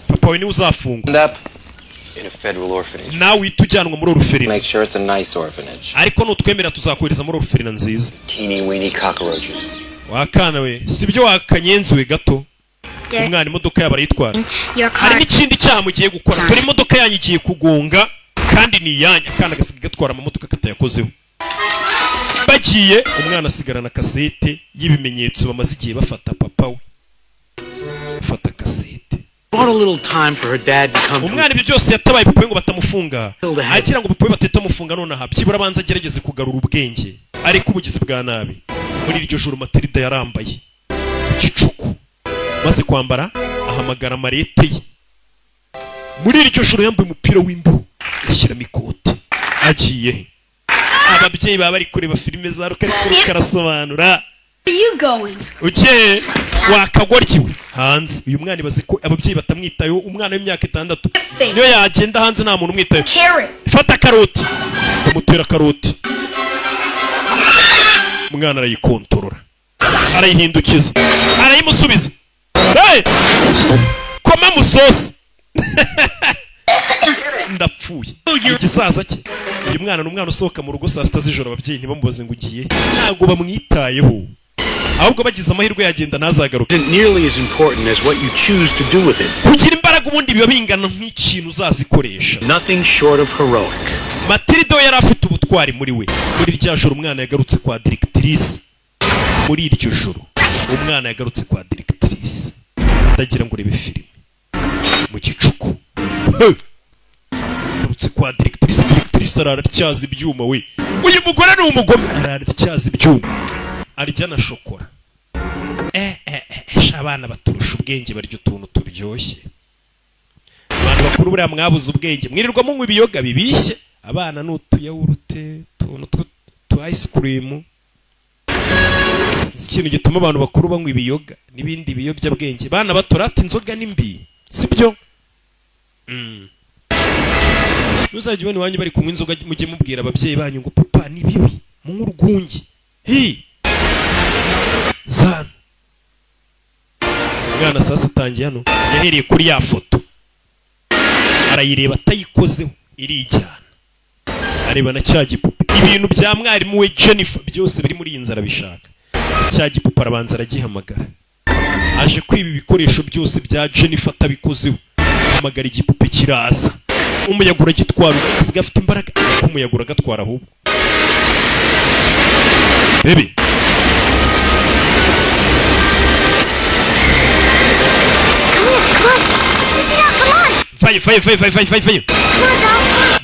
papa we niwe uzafungwa nawe uhita ujyanwa muri oruferina ariko nutwemera tuzakohereza muri oruferina nziza wakana we sibyo wakanyenzi we gato umwana imodoka yaba arayitwara hari n'ikindi cyaha mugiye gukora dore imodoka yanyu igiye kugonga kandi ni iyanyu akana gasigaye gatwara amamodoka katayakozeho bagiye umwana asigarana kasete y'ibimenyetso bamaze igihe bafata papa we bafata kasete umwana ibyo byose yatabaye papa we ngo batamufunga agira ngo papa we batitamufunga nonaha byibura abanza agerageze kugarura ubwenge ariko ubugizi bwa nabi muri iryo joro Matilda yarambaye igicuku maze kwambara ahamagara marete ye muri iryo joro yambaye umupira w'imbeho ashyiramo ikote agiye ababyeyi baba bari kureba filime za rukarikuru karasobanura ugiye wakagoryiwe hanze uyu mwana ibaze ko ababyeyi batamwitayeho umwana w'imyaka 6 niyo yagenda hanze nta muntu umwitayeho fata karoti umutera karoti umwana arayikontorora arayihindukiza arayimusubiza hey! Koma musosi ndapfuye igisaza cye uyu mwana ni umwana usohoka mu rugo saa sita z'ijoro ababyeyi ntibamubaze ngo ugiye ntabwo bamwitayeho ahubwo bagize amahirwe yagenda ntazagaruke kugira imbaraga ubundi biba bingana nk'ikintu uzazikoresha Matilda yari afite ubutwari muri we muri rya joro umwana yagarutse kwa directrice muri iryo joro umwana yagarutse kwa directrice ndagira ngo urebe filime mu gicuku yagarutse kwa directrice arartyaza ibyuma we uyu mugore ni umugome arartyaza ibyuma arya na shokora abana baturusha ubwenge barya utuntu turyoshye abantu bakuru buriya mwabuze ubwenge mwirirwa munywa ibiyoga bibishye abana ni utuyawurute tuntu tu ice cream ikintu gituma abantu bakuru banywa ibiyoga n'ibindi biyobyabwenge bana batorata inzoga n'imbi sibyo Nuzajya ubona wanyu bari kunywa inzoga mujye mubwira ababyeyi banyu ngo papa ni bibi munywa urwungi zana umwana sasa atangiye hano yahereye kuri ya foto arayireba atayikozeho irijyana areba na cya gipupe ibintu bya mwarimu we Jennifer byose biri muri iyi nzara bishaka cya gipupe arabanza aragihamagara aje kwiba ibikoresho byose bya Jennifer atabikozeho hamagara igipupe kiraza umuyaga uragitwara usiga afite imbaraga umuyaga uragatwara ahubwo baby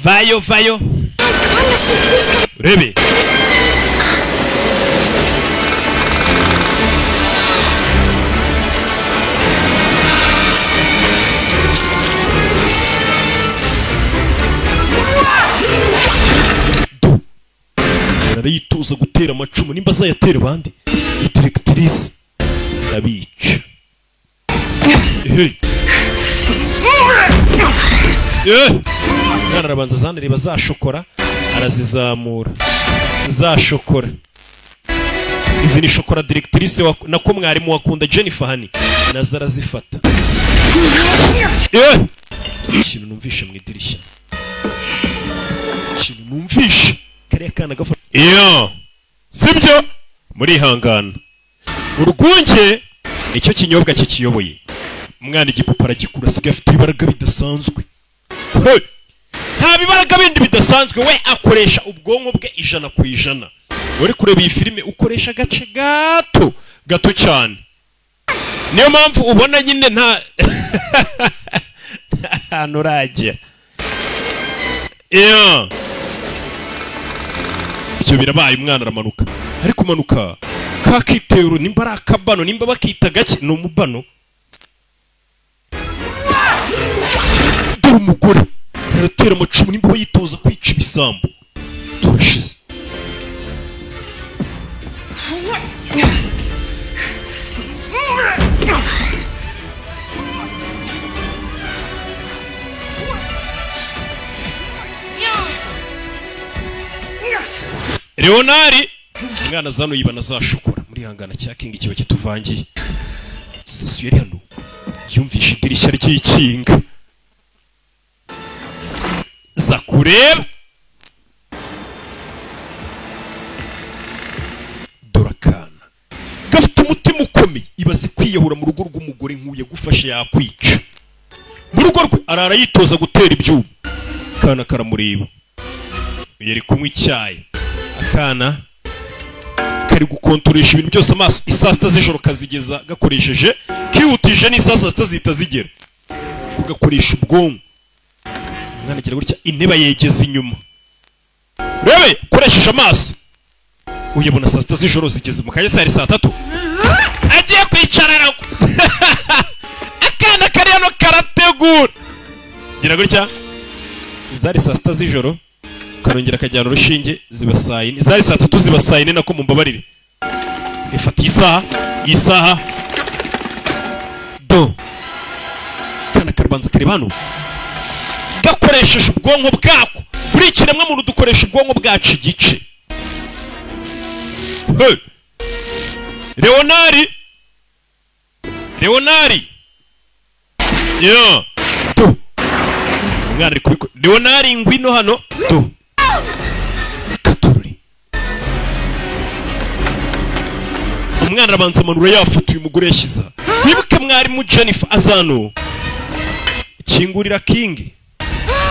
Vayo. Rebe. Arayitoza gutera amacumu nimba azayatera bandi. Directrice arabica. Mwana arabanza zanareba za shokora arazizamura za shokora izi ni shokora directrice nako mwarimu wakunda Jennifer hani naza arazifata ikintu numvishe mu idirishya ikintu numvishe kariya kana gafata sibyo muri hangana urwunge nicyo kinyobwa kikiyoboye umwana igipupa aragikura asigaye afite ibaraga bidasanzwe nta bibaraga bindi bidasanzwe we akoresha ubwonko bwe 100%. uri kureba iyi filime ukoresha agace gato cyane niyo mpamvu ubona nyine nta nurajya ibyo birabaye umwana aramanuka ari kumanuka kakitero nimba ari akabano nimba bakita gake ni umubano dore umugore aratera amacumu nimba yitoza kwica ibisambo turashize Leonari umwana zano yibana za shokora muri hangana cya King kiba kituvangiye Sasu yari hano yumvisha idirishya ry'ikinga za kureba dorakana gafite umutima ukomeye ibaze kwiyahura mu rugo rw'umugore nk'uye gufasha yakwica mu rugo rwe arara yitoza gutera ibyuma kana karamureba yari kunywa icyayi akana kari gukontoresha ibintu byose amaso isasta z'ijoro kazigeza gakoresheje kihutije n'isasta zita zigera kugakoresha ubwonko umwana agira gutya inteba yegeza inyuma rebe koresheje amaso uyabona sasta z'ijoro zigeze mu kanya saa 3 agiye kwicarana akana kari hano karategura gira gutya zari sasta z'ijoro karongera kajyana urushinge zibasayine zari saa 3 zibasayine nako mumbabarire ifata isaha do kana karbanza karibano gakoresheje ubwonko bwako buri kiremwa muntu dukoresha ubwonko bwacu igice Hey! Leonari yo tu umwana ari kubikora. Leonari ngwino hano tu katururi. Umwana arabanza amanura yafoto uyu mugore yashyize. Wibuke mwarimu Jennifer azano kingurira King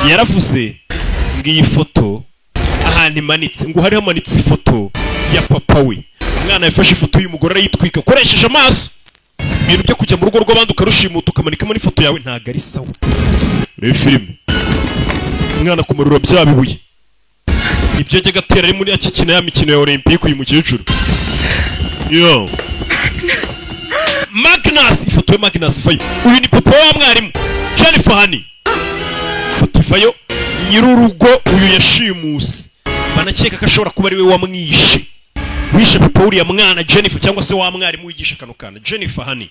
yaravuze ngo iyi foto ahantu imanitse ngo hari hamanitse ifoto ya papa we. Umwana yafashe ifoto y'uyu mugore arayitwika akoresheje amaso. Ibintu byo kujya mu rugo rw'abandi ukarushimuta ukamanikamo n'ifoto yawe ntago ari sawa. Reba filime umwana kumarura bya bibuye ibyo yajyaga atera ari muri akikina ya mikino ya Olympique uyu mukecuru. Yo Magnus, ifoto ya Magnus vayo. Uyu ni papa wa mwarimu Jennifer Hani. Ifoto vayo nyirurugo uyu yashimuse. Banakeka ko ashobora kuba ari we wamwishe. Wishe papa uriya mwana Jennifer cyangwa se wa mwarimu wigisha kano kana Jennifer Hani.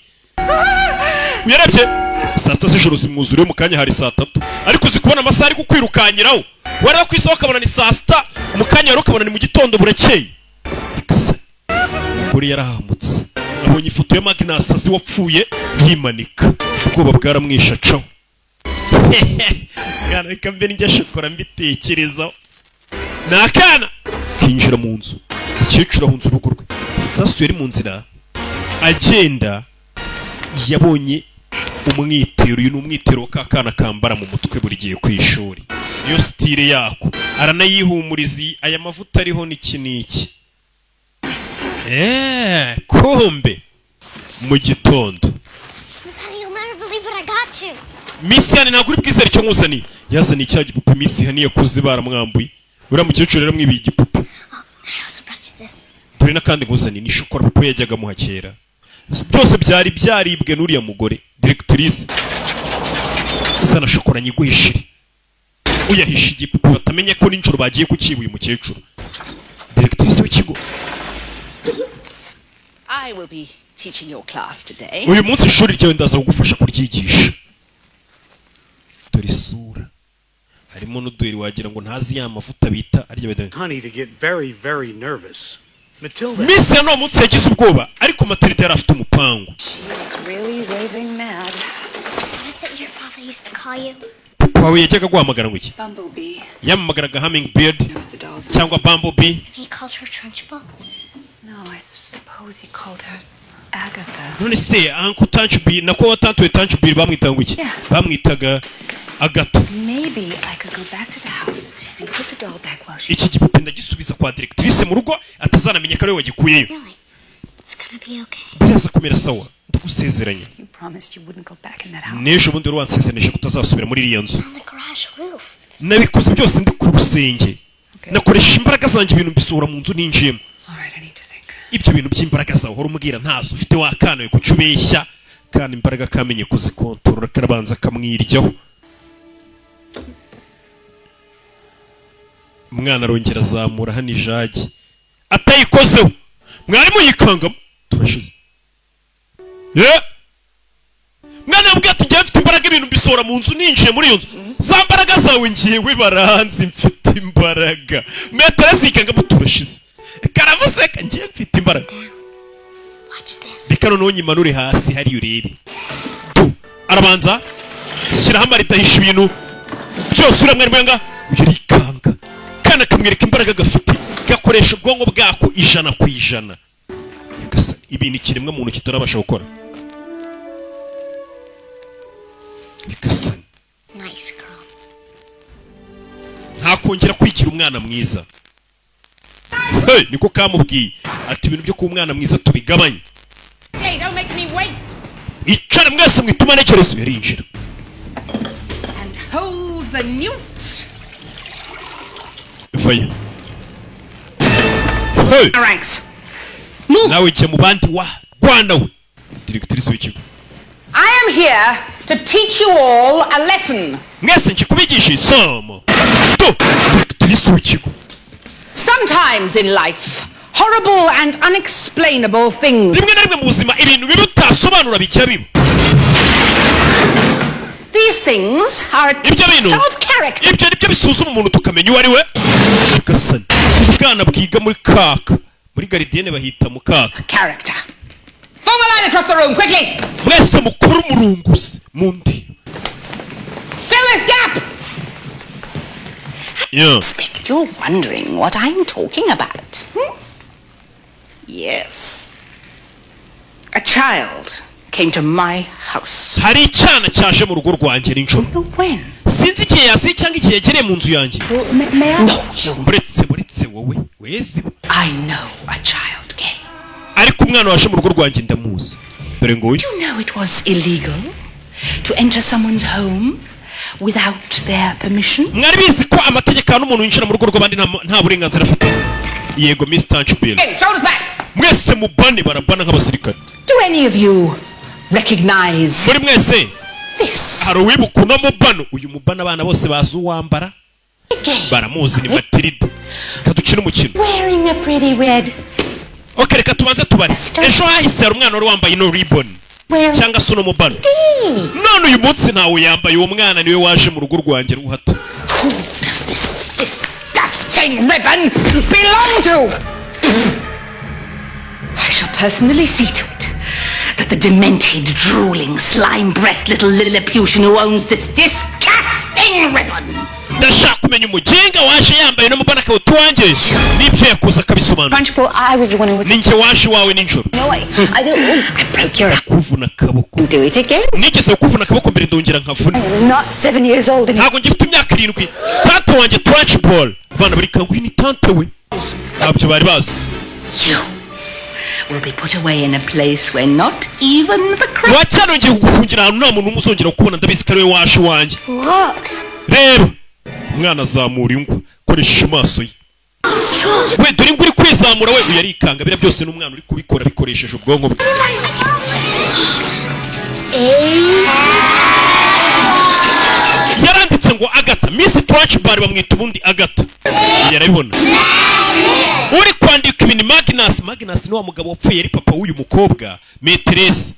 Uyarebye saa sita z'ijoro zimwuzuriye mu kanya hari saa tatu ariko zikubona amasaha ari kukwirukanyiraho. Wareba ku isoko ukabona ni saa sita mu kanya wari ukabona ni mu gitondo burakeye. Kuri yarahamutse. Nabonye ifoto ya Magnus azi wapfuye yimanika. Ubwoba bwaramwisha caho. Yana reka mbe njya shokora mbitekerezaho. Nakana kinjira mu nzu. Umukecuru ahunze urugo rwe. Sasu yari mu nzira agenda yabonye umwitero. Uyu ni umwitero kakana kambara mu mutwe buri gihe ku ishuri. Niyo style yako. Aranayihumuriza aya mavuta ariho niki. Kombe mu gitondo. Miss Yani ntabwo uri bwizere icyo nkuzaniye. Yazaniye icya gipupe Miss Yani yakuze baramwambuye. Uriya mukecuru rero mwibiye igipupe. Turi n'akandi nkuzaniye ni shokora papa yajyaga muhakera. Byose byari byaribwe n'uriya mugore directrice. Sana shokora nyiguhishire. Uyahisha igipupe batamenye ko ninjoro bagiye kukiba uyu mukecuru. Directrice w'ikigo.
I will be teaching your class today.
Uyu munsi ishuri ryawe ndaza kugufasha kuryigisha. Dore isura. Harimo n'uduheri wagira ngo ntazi ya mavuta bita arya bada.
Honey to get very, very nervous. Matilda.
Miss Ya no munsi yagize ubwoba ariko Matilda yari afite umupango.
She was really raving mad.
What is it your father used to call you?
Wawe yajyaga guhamagara ngo iki?
Bumblebee.
Yamamagaraga Hummingbird cyangwa Bumblebee.
He called her Trunchbull?
No, I suppose he called her Agatha.
None se Uncle Tanchbull nako watantuye Tanchbull bamwitaga ngo iki? Bamwitaga Agatha.
Maybe I could go back to the house and put the doll back while she.
Iki gipupe ndagisubiza kwa directrice mu rugo atazanamenya ko ari we wagikuyeyo.
It's gonna be okay.
Biraza kumera sawa. Ndagusezeranya.
You promised you wouldn't go back in that house.
N'ejo bundi wansezeranyije kutazasubira muri iriya nzu.
On the garage roof.
Nabikoze byose ndi ku rusenge. Nakoresha imbaraga zanjye ibintu mbisohora mu nzu ninjiyemo. Ibyo bintu by'imbaraga zawe uhora umubwira ntazo ufite wakanawe kucyo ubeshya kandi imbaraga kamenye kuzikontorora karabanza kamwiryaho. Umwana arongera azamura hano ijagi atayikozeho mwarimu yikangamo turashize. Mwana yambwiye ati ngiye mfite imbaraga ibintu mbisohora mu nzu ninjiye muri iyo nzu. Za mbaraga zawe ngiyewe baranzi mfite imbaraga. Metero zikangamo turashize. Karamuseka ngiye mfite imbaraga. Reka noneho nyimanure hasi hari urebe. Arabanza shyiraho amarita ahisha ibintu byose uramwari mwanga yirikanga. Kana kamwereka imbaraga gafite gakoresha ubwonko bwako 100%. Ibintu ikiremwa muntu kitarabasha gukora.
Nice girl.
Ntakongera kwigira umwana mwiza. Hey, niko kamubwiye ati ibintu byo ku mwana mwiza tubigabanye.
Hey, don't make me wait.
Icara mwese mwituma nekerezo yarinjira.
And hold the newt.
Faya. Hey.
Ranks. Move.
Nawe je mu bandi wa Rwanda we. Directrice w'ikigo.
I am here to teach you all a lesson.
Mwese nje kubigisha isomo. Directrice w'ikigo.
Sometimes in life, horrible and unexplainable things.
Rimwe na rimwe mu buzima ibintu birutasobanura bijya biba.
These things are a test of character.
Ibyo nibyo bisuzuma umuntu tukamenya uwo ari we. Tugasana. Ubwana bwiga muri kaka muri gardienne bahita mukaka.
Character. Form a line across the room, quickly.
Mwese mukuru murungusi mundi.
Fill this gap.
Yeah.
I expect you're wondering what I'm talking about. Yes. A child came to my house.
Hari icyana cyaje mu rugo rwanjye n'injoro.
When?
Sinzi igihe yasi cyangwa igihe yegereye mu nzu yanjye.
No, you.
Buretse wowe wezi.
I know a child came.
Ariko umwana waje mu rugo rwanjye ndamuzi. Dore ngo
Do you know it was illegal to enter someone's home without their permission?
Mwari bizi ko amategeko hano umuntu yinjira mu rugo rw'abandi nta burenganzira afite. Yego Miss Tanchbill.
Shoulders back.
Mwese mubane barabana nk'abasirikare.
Do any of you recognize
muri mwese
this?
Hari uwibuka uno mubano. Uyu mubano abana bose bazi uwambara. Baramuzi ni Matilda. Kadukina umukino.
Wearing a pretty red.
Okay, reka tubanze tubare. Ejo hahise hari umwana wari wambaye no ribbon. Cyangwa se uno mubano. None uyu munsi ntawe yambaye. Uwo mwana niwe waje mu rugo rwanjye ruhata.
Who does this
disgusting ribbon belong to?
I shall personally see to it that the demented, drooling, slime-breathed little Lilliputian who owns this disgusting ribbon.
Ndashaka kumenya umugenga waje yambaye no mubana akawutu wanjye n'ibyo yakuza akabisobanura.
Principal, I was the one who was...
Ninjye waje wawe n'injoro.
No, I didn't. I broke your...
Kuvuna akaboko.
Do it again.
Nigeze kuvuna akaboko mbere ndongera nkavuna.
I'm not 7 years old anymore.
Ntabwo ngifite imyaka 7. Tante wanjye Trunchbull. Bana bari kanguhi ni tante we. Ntabyo bari bazi.
You will be put away in a place where not even the crowd...
Wacyano ngiye kugufungira ahantu nta muntu umuzongera kubona ndabizi ko ari we waje wanjye.
Look.
Reba. Umwana azamura ingwa koresheje amaso ye. We dore ingwa uri kwizamura we uyarikanga bira byose n'umwana uri kubikora bikoresheje ubwonko bwe. Yaranditse ngo Agatha. Miss Trunchbull bamwita ubundi Agatha. Yarabibona. Uri kwandika ibintu Magnus ni wa mugabo wapfuye ari papa w'uyu mukobwa Metresse.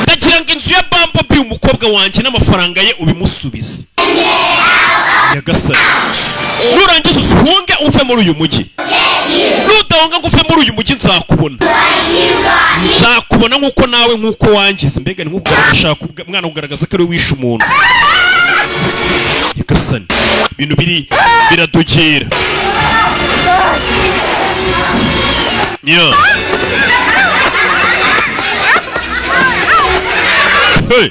Ndagira ngo inzu ya Bumblebee umukobwa wanjye n'amafaranga ye ubimusubize. Nyagasani. Nurangiza usuhunge uve muri uyu mujyi. Nudahunga ngo uve muri uyu mujyi nzakubona. Nzakubona nk'uko nawe nk'uko wangize. Mbega ni nk'uko urashaka umwana kugaragaza ko ari wishe umuntu. Nyagasani. Ibintu biradogera. Yeah. Hey.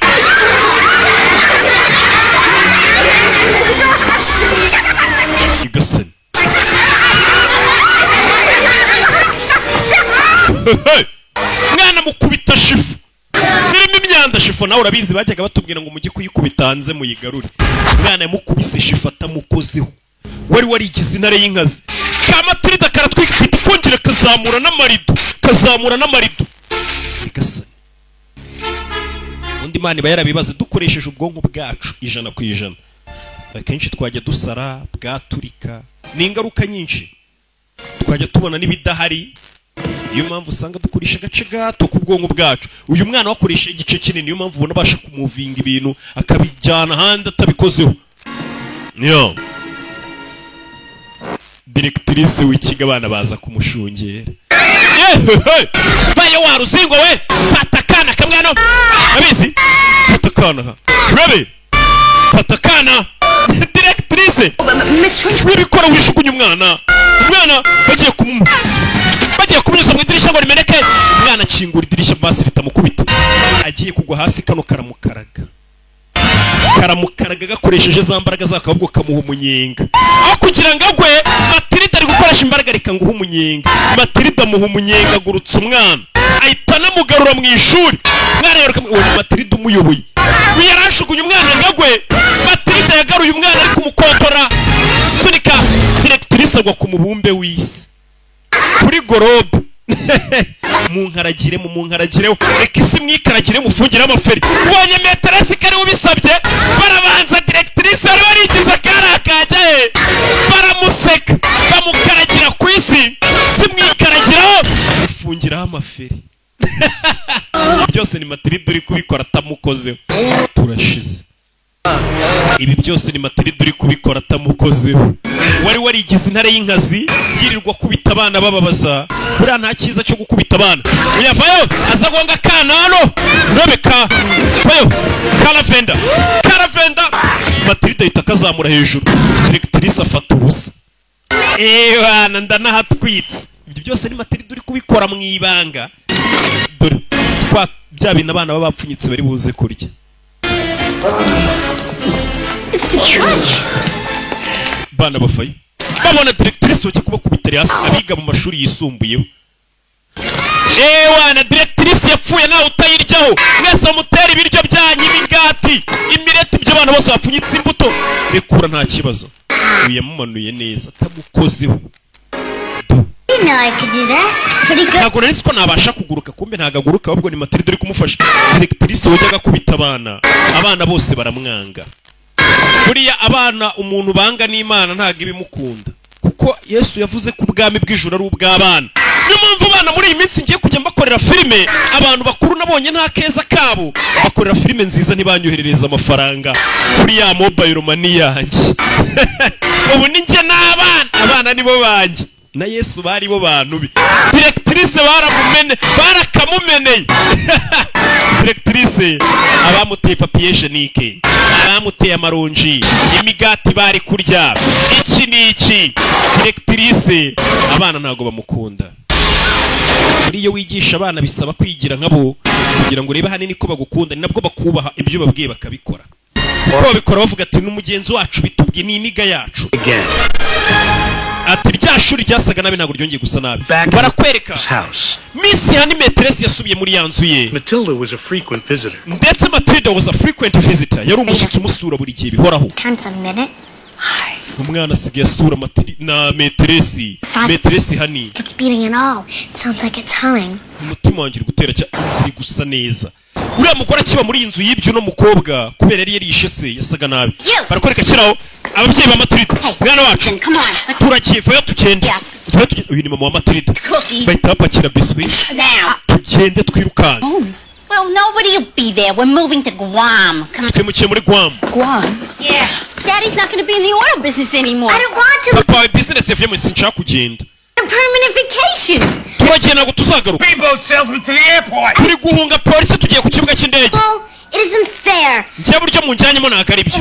Nyagasani. Hey. Mwana mukubita shifu. Zirimo imyanda shifu nawe urabizi bajyaga batubwira ngo mujye kuyikubita hanze muyigarure. Mwana yamukubise shifu atamukozeho. Wari warigize intare y'inkazi. Kamatirida karatwikita kongera kazamura n'amarido. Nyagasani. Undi mani bayarabibaze dukoresheje ubwonko bwacu 100%. Akenshi twajya dusara bwaturika. Ni ingaruka nyinshi. Twajya tubona n'ibidahari. Niyo mpamvu usanga dukoresha agace gato ku bwonko bwacu. Uyu mwana wakoresha igice kinini niyo mpamvu ubona abasha kumuvinga ibintu akabijyana handi atabikozeho. Niyo. Directrice w'ikiga abana baza kumushungera. Bayo waruzingo we patakana kamwana abizi patakana Rabe patakana Directrice
Miss Trunchbull
wibikora wishukunye umwana bagiye kumunyuza mu idirishya ngo rimeneke umwana akingura idirishya basi ritamukubita agiye kugwa hasi kano karamukaraga gakoresheje za mbaraga zakabwo kamuha umunyenga aho kugira ngo agwe Matilda ari gukoresha imbaraga reka nguha umunyenga Matilda muha umunyenga agurutse umwana ahita namugarura mu ishuri mwana yaruka uwo Matilda umuyoboye yarashugunye umwana ngagwe Matilda yagaruye umwana ari kumukotora sunika Directrice agwa ku mubumbe w'isi kuri gorobe mu nkaragire reka isi mwikaragire mufungire amaferi ubonye Metresse kari ubisabye barabanza Directrice wari warigize akarakajye baramuseka bamukaragira ku isi si mwikaragiraho mufungiraho amaferi byose ni Matilda uri kubikora atamukozeho turashize ibi byose ni Matilda uri kubikora atamukozeho. Wari warigize intare y'inkazi yirirwa kubita abana bababaza. Buriya nta cyiza cyo gukubita abana. Uyavayo azagonga kanano Rebeka vayo Caravenda Matilda ahita akazamura hejuru. Directrice afata ubusa. Bana ndanahatwitse. Ibyo byose ni Matilda uri kubikora mu ibanga. Dore bya bintu abana baba bapfunyitse bari buze kurya. Bana bafayo babona directrice wajya kuba kubitera hasi abiga mu mashuri yisumbuyeho. Wana directrice yapfuye nawe utayiryaho mwese mutera ibiryo byanyu imigati imireti by'abantu bose bapfunyitse imbuto rekura nta kibazo. Uyamumanuye neza atamukozeho. Ntabwo nari ko nabasha kuguruka kumbe ntago aguruka ahubwo ni Matilda uri kumufasha. Directrice wajyaga kubita abana bose baramwanga. Buriya abana umuntu banga n'Imana ntago ibimukunda kuko Yesu yavuze ko ubwami bw'ijuru ari ubw'abana. Niyo mpamvu abana muri iyi minsi ngiye kujya mbakorera filime abantu bakuru nabonye nta keza kabo bakorera filime nziza ntibanyoherereza amafaranga kuri ya mobile money yanjye. Ubu ni njye abana nibo banjye na Yesu bari bo bantu bi. Directrice barakamumeneye. Directrice abamuteye papier hygienique abamuteye amaronji imigati bari kurya iki niki. Directrice abana ntago bamukunda. Iyo wigisha abana bisaba kwigira nkabo kugira ngo urebe hanini ko bagukunda ni nabwo bakubaha ibyo babwiye bakabikora. Kuko babikora bavuga ati n'umugenzi wacu bitubwiye ni iniga yacu. Ati rya shuri ryasaga nabi ntabwo ryongeye gusa nabi. Barakwereka Miss Hani Metresse yasubiye muri yanzu ye.
Matilda was a frequent visitor.
Ndetse Matilda was a frequent visitor. Yari umushyitsi umusura buri gihe bihoraho. Umwana asigaye asura na Metresse. Metresse Hani.
It's beating and all. It sounds like it's humming.
Umutima wanjye uri gutera cyane gusa neza. Uriya mugore akiba muri inzu y'ibyo no mukobwa kubera yari yarishe se yasaga nabi. Barakwereka kiraho ababyeyi ba Matilda. Mwana wacu turakivayo tugende. Uyu ni mama wa Matilda. Bahita bapakira biscuit. Tugende twirukanka.
Well, nobody will be there. We're moving to Guam.
Twimukiye muri Guam.
Yeah. Daddy's not going to be in the oil business anymore.
I don't want to.
Papa, business yavuye mu sinshaka kugenda.
A permanent vacation.
Turagenda ngo tuzagaruka.
Speedboat salesman to the airport.
Turi guhunga polisi tugiye ku kibuga cy'indege.
Well, it isn't fair.
Njye buryo munjyanyemo ntago ari byo.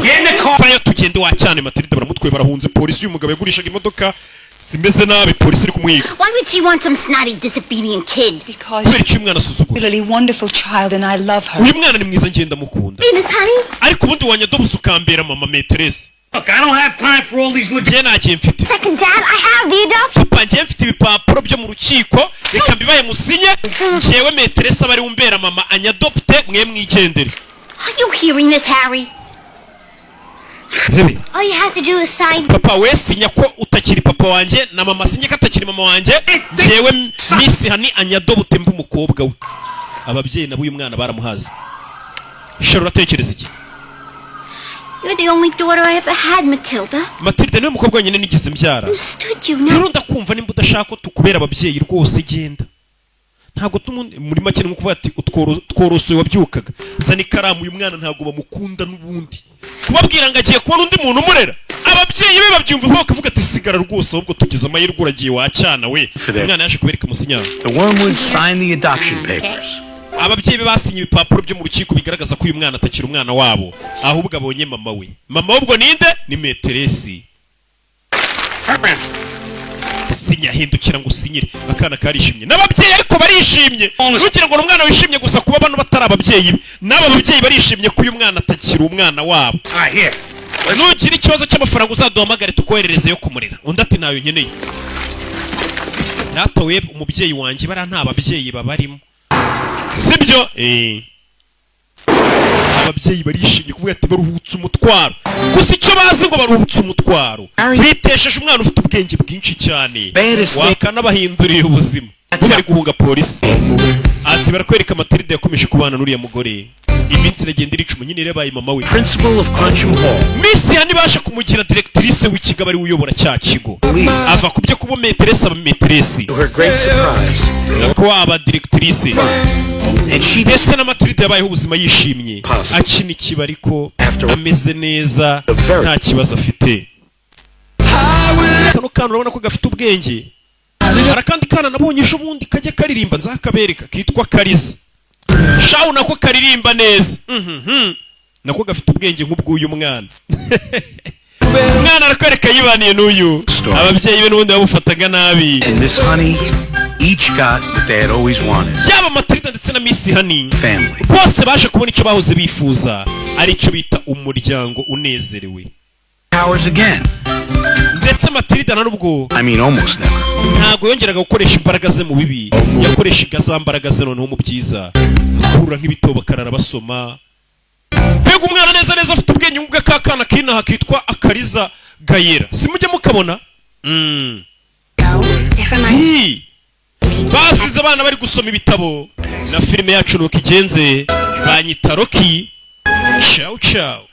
Vayo tugende wa cyane Matilda baramutwe barahunze polisi uyu mugabo yagurishaga imodoka simeze nabi polisi iri kumwiga.
Why would she want some snotty disobedient kid?
Because she's a really wonderful child and I love her.
Uyu mwana ni mwiza ngenda mukunda.
Miss Honey?
Ariko ubundi wanyadobusa ukambera mama Metresse.
Look, I don't have time for all these
njye ntagiye mfite.
Second dad, I have the adoption.
Papa njye mfite ibipapuro byo mu rukiko reka mbibaye musinye njyewe Metresse abari umbera mama anyadopte mwe mwigendere.
Are you hearing this, Harry?
All you have to do is sign.
Papa we sinya ko utakiri papa wanjye na mama sinya ko atakiri mama wanjye njyewe Miss Hani anyadopte mbu umukobwa we. Ababyeyi nabo uyu mwana baramuhaza. Shara tekereza iki?
You're the only daughter I ever had, Matilda.
Matilda niwe mukobwa wenyine nigeze mbyara.
Understood you now.
Rero ndakumva nimba udashaka ko tukubera ababyeyi rwose genda. Ntabwo muri make ni kuvuga ati tworosoye wabyukaga. Zana ikaramu uyu mwana ntabwo bamukunda n'ubundi. Kubabwira ngo agiye kubona undi muntu umurera. Ababyeyi be babyumva bakavuga ati sigara rwose ahubwo tugize amahirwe uragiye wacyana we. Umwana yaje kubereka musinyana.
The Wormwood signed the adoption papers.
Ababyeyi be basinye ibipapuro byo mu rukiko bigaragaza ko uyu mwana atakiri umwana wabo ahubwo abonye mama we. Mama ubwo ninde? Ni Metresse. Sinya hindukira ngo usinyire akana karishimye n'ababyeyi ariko barishimye. Ntugira ngo umwana wishimye gusa kuba bano batari ababyeyi be n'aba babyeyi barishimye ko uyu mwana atakiri umwana wabo. Nugira ikibazo cy'amafaranga uzaduhamagare tukoherereze yo kumurera. Undi ati nayo nkeneye. Natawe umubyeyi wanjye bara nta babyeyi babarimo. Sibyo? Ababyeyi barishimye kuvuga ati baruhutse umutwaro. Gusa icyo bazi ngo baruhutse umutwaro. Bitesheje umwana ufite ubwenge bwinshi cyane. Wakanabahinduriye ubuzima. Bari guhunga polisi. Ati barakwereka Matilda yakomeje kubana n'uriya mugore. Iminsi iragenda iricuma nyine yabaye mama we.
Principal of Cruncham Hall.
Miss Hani basha kumugira directrice w'ikigo ari uyobora cya kigo. Ava kubyo kuba Metresse aba Metresse.
To her great surprise.
Nako aba directrice. ndetse na Matilda yabayeho ubuzima yishimye akina ikiba ariko ameze neza nta kibazo afite. Kano kana urabona ko gafite ubwenge. Hari akandi kana nabonye ejo bundi kajya karirimba nzakabereka kitwa Kariza. Shawu nako karirimba neza. Nako gafite ubwenge nk'ubw'uyu mwana. Umwana arakoreka yibaniye n'uyu. Ababyeyi be n'ubundi babufataga nabi.
And this honey each got what they had always wanted.
Yaba Matilda ndetse na Miss Honey.
Family.
Bose baje kubona icyo bahoze bifuza ari cyo bita umuryango unezerewe.
Powers again.
Ndetse Matilda narubwo
Almost never.
Ntago yongeraga gukoresha imbaraga ze mu bibi, yakoreshaga za mbaraga ze noneho mu byiza. Kurura nk'ibitobo karara basoma. Mbega umwana neza neza afite ubwenge nk'ubw'akana k'inaha kitwa Akariza Gayera. Simujye mukabona? Basize abana bari gusoma ibitabo na filime yacu nuko igenze banyita Rocky. Ciao ciao.